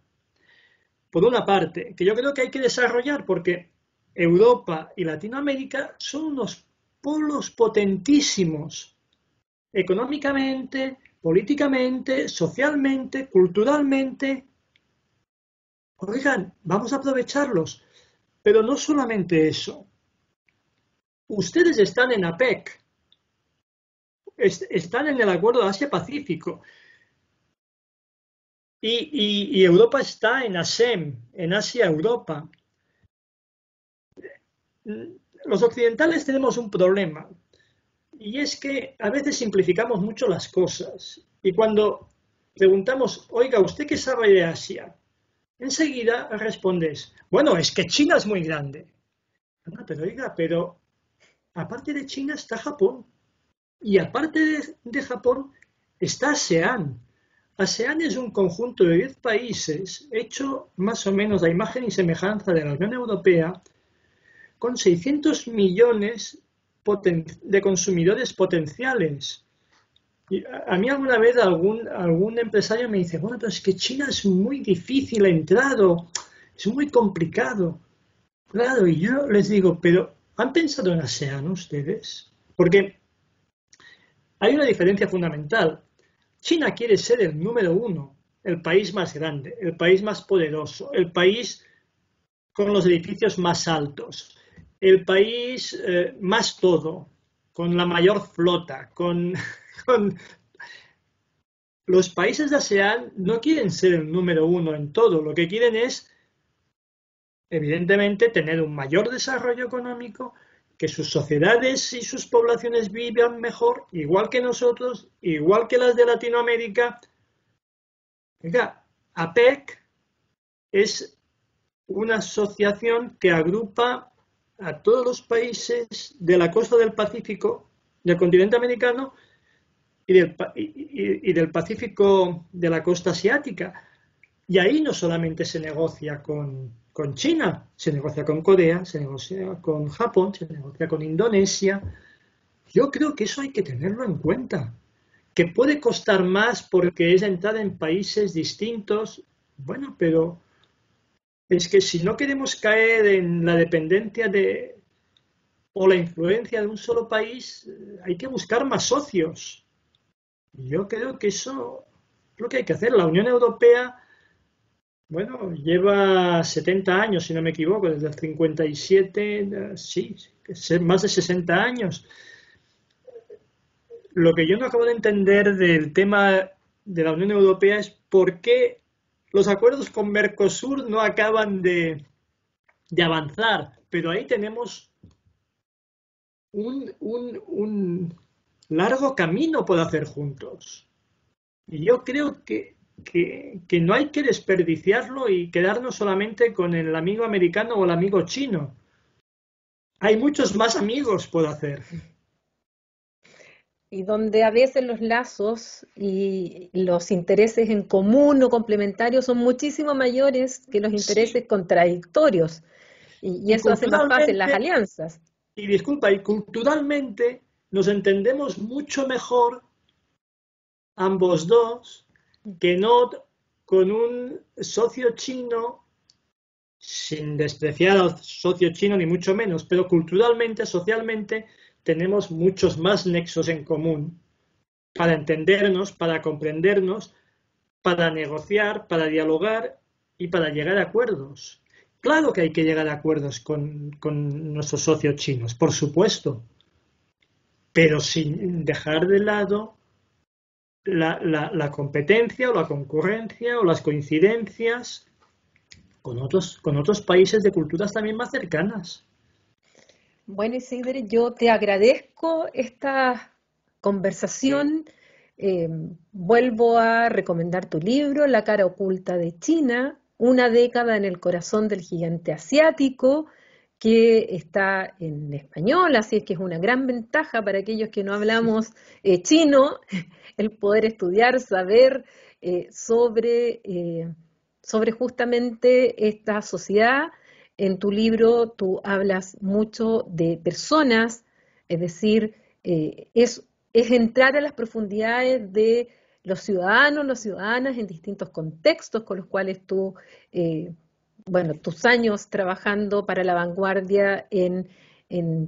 por una parte, que yo creo que hay que desarrollar porque Europa y Latinoamérica son unos polos potentísimos, económicamente, políticamente, socialmente, culturalmente. Oigan, vamos a aprovecharlos, pero no solamente eso. Ustedes están en APEC, están en el Acuerdo de Asia-Pacífico y Europa está en ASEM, en Asia-Europa. Los occidentales tenemos un problema y es que a veces simplificamos mucho las cosas y cuando preguntamos, oiga, ¿usted qué sabe de Asia? Enseguida respondes, bueno, es que China es muy grande. No, pero oiga, pero aparte de China está Japón y aparte de Japón está ASEAN. ASEAN es un conjunto de 10 países hecho más o menos a imagen y semejanza de la Unión Europea con 600 millones de consumidores potenciales. Y a mí alguna vez algún empresario me dice, bueno, pero es que China es muy difícil entrado, es muy complicado. Claro, y yo les digo, pero ¿han pensado en ASEAN ustedes? Porque hay una diferencia fundamental. China quiere ser el número uno, el país más grande, el país más poderoso, el país con los edificios más altos, el país más todo, con la mayor flota, con los países de ASEAN no quieren ser el número uno en todo, lo que quieren es, evidentemente, tener un mayor desarrollo económico, que sus sociedades y sus poblaciones vivan mejor, igual que nosotros, igual que las de Latinoamérica. Venga, APEC es una asociación que agrupa a todos los países de la costa del Pacífico, del continente americano y del Pacífico de la costa asiática. Y ahí no solamente se negocia con China, se negocia con Corea, se negocia con Japón, se negocia con Indonesia. Yo creo que eso hay que tenerlo en cuenta. Que puede costar más porque es entrar en países distintos, bueno, pero es que si no queremos caer en la dependencia de o la influencia de un solo país, hay que buscar más socios. Y yo creo que eso es lo que hay que hacer. La Unión Europea, bueno, lleva 70 años, si no me equivoco, desde el 57, sí, más de 60 años. Lo que yo no acabo de entender del tema de la Unión Europea es por qué los acuerdos con Mercosur no acaban de avanzar, pero ahí tenemos un largo camino por hacer juntos. Y yo creo que no hay que desperdiciarlo y quedarnos solamente con el amigo americano o el amigo chino. Hay muchos más amigos por hacer. Y donde a veces los lazos y los intereses en común o complementarios son muchísimo mayores que los Sí, intereses contradictorios. Y y eso hace más fácil las culturalmente, alianzas. y disculpa, y culturalmente nos entendemos mucho mejor ambos dos que no con un socio chino, sin despreciar al socio chino ni mucho menos, pero culturalmente, socialmente, tenemos muchos más nexos en común para entendernos, para comprendernos, para negociar, para dialogar y para llegar a acuerdos. Claro que hay que llegar a acuerdos con nuestros socios chinos, por supuesto, pero sin dejar de lado la competencia o la concurrencia o las coincidencias con otros países de culturas también más cercanas. Bueno, Isidre, yo te agradezco esta conversación. Eh, Vuelvo a recomendar tu libro, La cara oculta de China, una década en el corazón del gigante asiático, que está en español, así es que es una gran ventaja para aquellos que no hablamos chino, el poder estudiar, saber sobre justamente esta sociedad. En tu libro tú hablas mucho de personas, es decir, es entrar a las profundidades de los ciudadanos, las ciudadanas en distintos contextos con los cuales tú, eh, bueno, tus años trabajando para la vanguardia en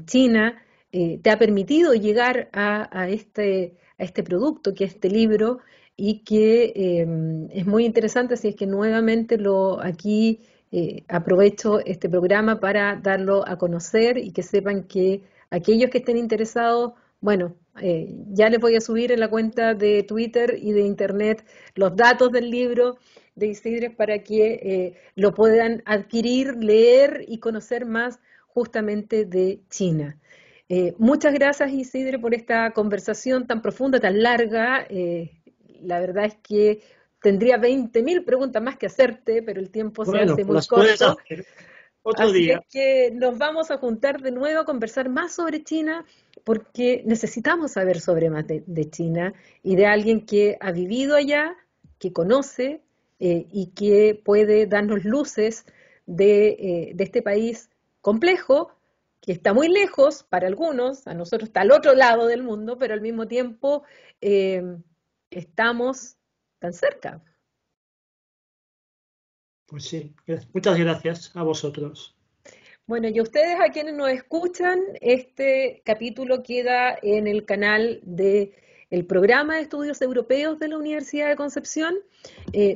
China, te ha permitido llegar a este producto, que es este libro, y que es muy interesante, así es que nuevamente aquí aprovecho este programa para darlo a conocer y que sepan que aquellos que estén interesados, bueno, ya les voy a subir en la cuenta de Twitter y de Internet los datos del libro de Isidre para que lo puedan adquirir, leer y conocer más justamente de China. Muchas gracias, Isidre, por esta conversación tan profunda, tan larga. La verdad es que tendría 20.000 preguntas más que hacerte, pero el tiempo se Bueno, hace pues muy las puedes corto. hacer otro Así es día. que nos vamos a juntar de nuevo a conversar más sobre China, porque necesitamos saber sobre más de China y de alguien que ha vivido allá, que conoce y que puede darnos luces de este país complejo, que está muy lejos para algunos, a nosotros está al otro lado del mundo, pero al mismo tiempo eh, estamos tan cerca. Pues sí, muchas gracias a vosotros. Bueno, y a ustedes a quienes nos escuchan, este capítulo queda en el canal de el programa de estudios europeos de la Universidad de Concepción,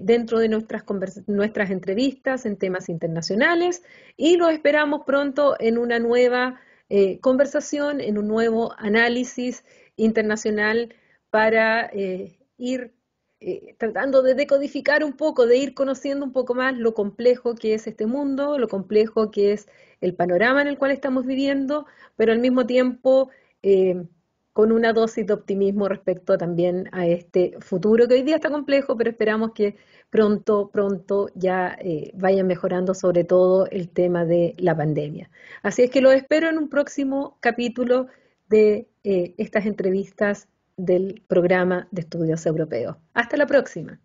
dentro de nuestras entrevistas en temas internacionales, y los esperamos pronto en una nueva conversación, en un nuevo análisis internacional para ir tratando de decodificar un poco, de ir conociendo un poco más lo complejo que es este mundo, lo complejo que es el panorama en el cual estamos viviendo, pero al mismo tiempo eh, con una dosis de optimismo respecto también a este futuro que hoy día está complejo, pero esperamos que pronto, pronto ya vaya mejorando sobre todo el tema de la pandemia. Así es que los espero en un próximo capítulo de estas entrevistas del programa de estudios europeos. Hasta la próxima.